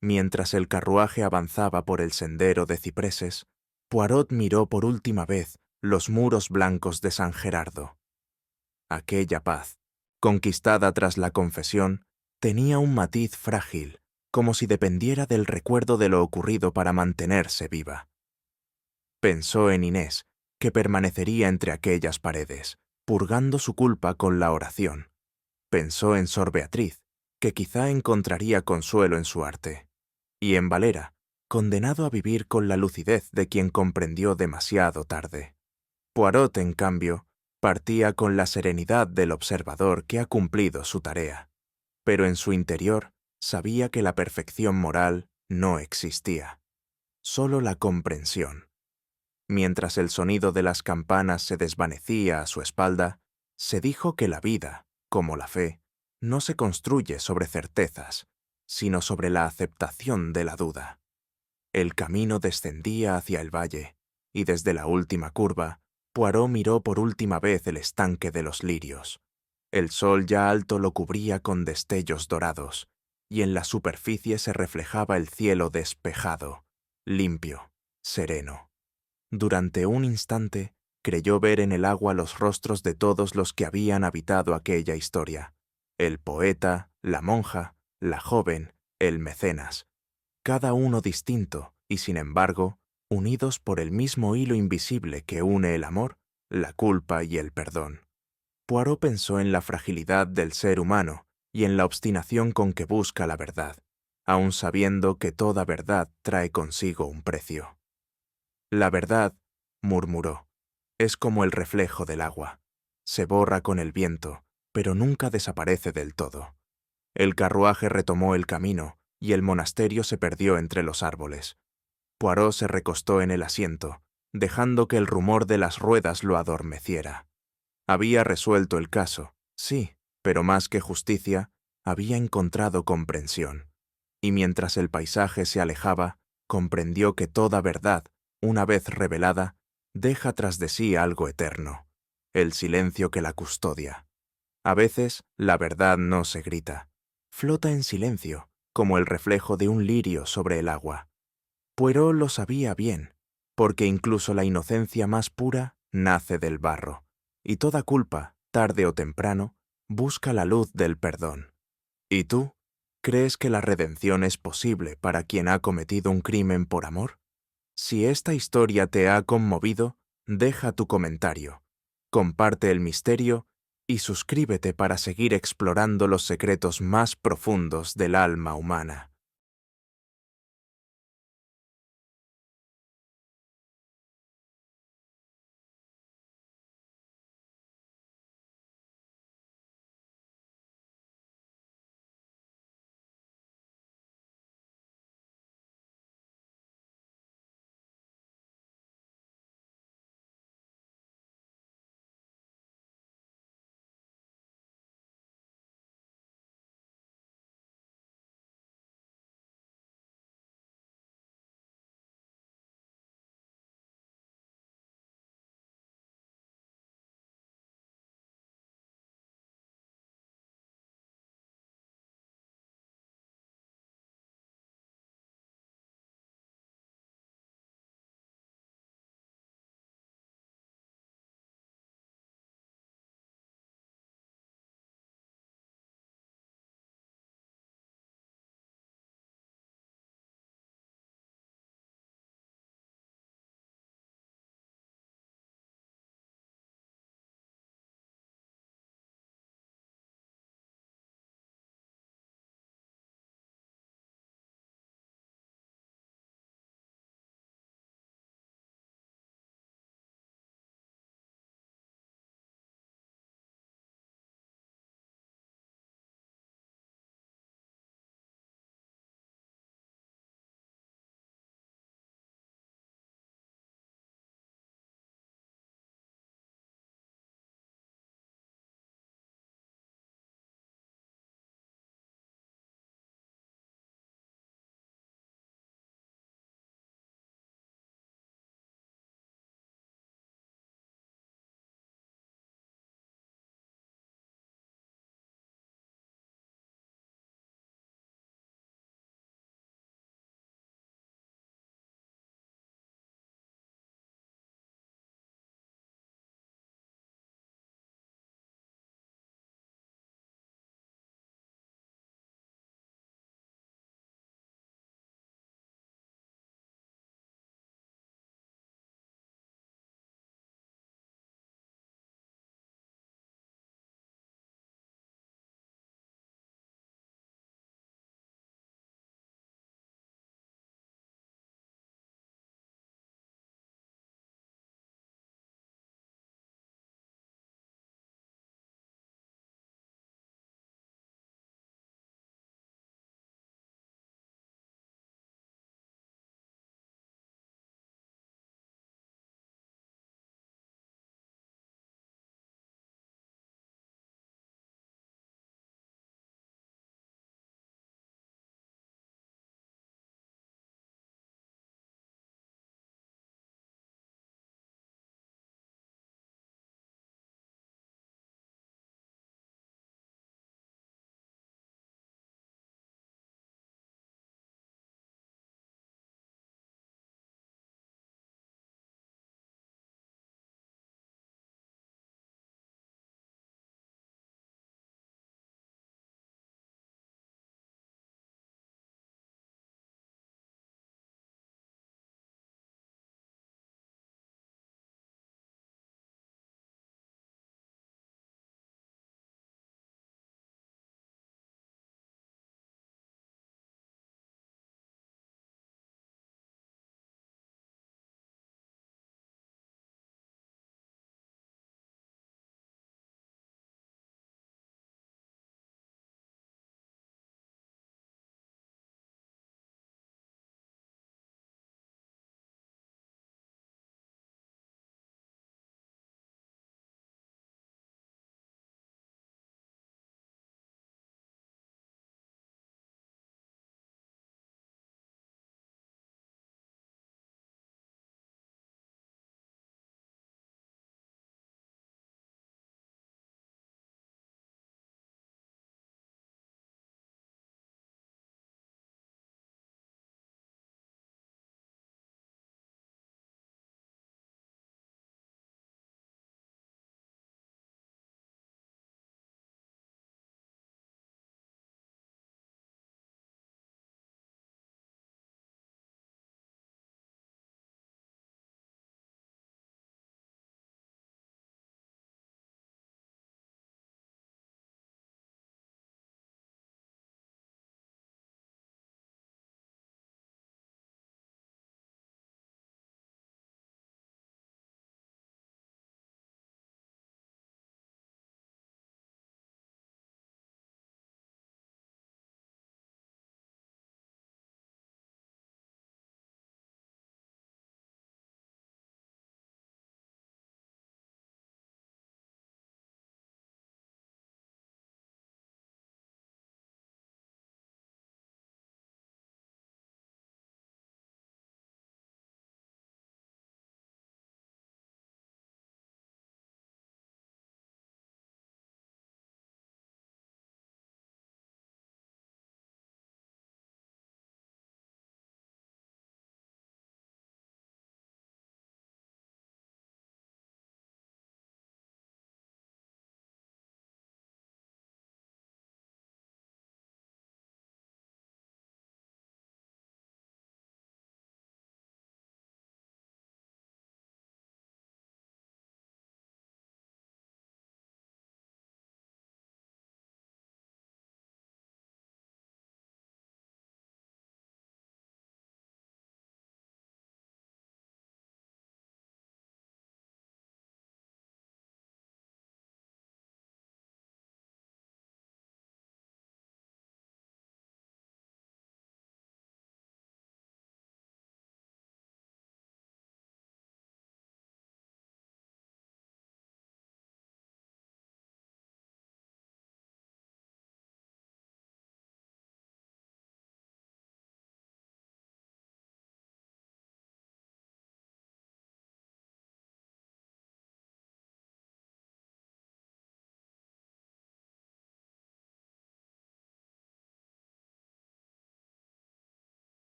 Mientras el carruaje avanzaba por el sendero de cipreses, Poirot miró por última vez los muros blancos de San Gerardo. Aquella paz, conquistada tras la confesión, tenía un matiz frágil, como si dependiera del recuerdo de lo ocurrido para mantenerse viva. Pensó en Inés, que permanecería entre aquellas paredes, purgando su culpa con la oración. Pensó en Sor Beatriz, que quizá encontraría consuelo en su arte. Y en Valera, condenado a vivir con la lucidez de quien comprendió demasiado tarde. Poirot, en cambio, partía con la serenidad del observador que ha cumplido su tarea, pero en su interior sabía que la perfección moral no existía, solo la comprensión. Mientras el sonido de las campanas se desvanecía a su espalda, se dijo que la vida, como la fe, no se construye sobre certezas, sino sobre la aceptación de la duda. El camino descendía hacia el valle, y desde la última curva, Poirot miró por última vez el estanque de los lirios. El sol ya alto lo cubría con destellos dorados, y en la superficie se reflejaba el cielo despejado, limpio, sereno. Durante un instante, creyó ver en el agua los rostros de todos los que habían habitado aquella historia: el poeta, la monja, la joven, el mecenas, cada uno distinto y, sin embargo, unidos por el mismo hilo invisible que une el amor, la culpa y el perdón. Poirot pensó en la fragilidad del ser humano y en la obstinación con que busca la verdad, aun sabiendo que toda verdad trae consigo un precio. «La verdad», murmuró, «es como el reflejo del agua. Se borra con el viento, pero nunca desaparece del todo». El carruaje retomó el camino y el monasterio se perdió entre los árboles. Poirot se recostó en el asiento, dejando que el rumor de las ruedas lo adormeciera. Había resuelto el caso, sí, pero más que justicia, había encontrado comprensión. Y mientras el paisaje se alejaba, comprendió que toda verdad, una vez revelada, deja tras de sí algo eterno, el silencio que la custodia. A veces, la verdad no se grita, flota en silencio, como el reflejo de un lirio sobre el agua. Poirot lo sabía bien, porque incluso la inocencia más pura nace del barro, y toda culpa, tarde o temprano, busca la luz del perdón. ¿Y tú? ¿Crees que la redención es posible para quien ha cometido un crimen por amor? Si esta historia te ha conmovido, deja tu comentario, comparte el misterio y suscríbete para seguir explorando los secretos más profundos del alma humana.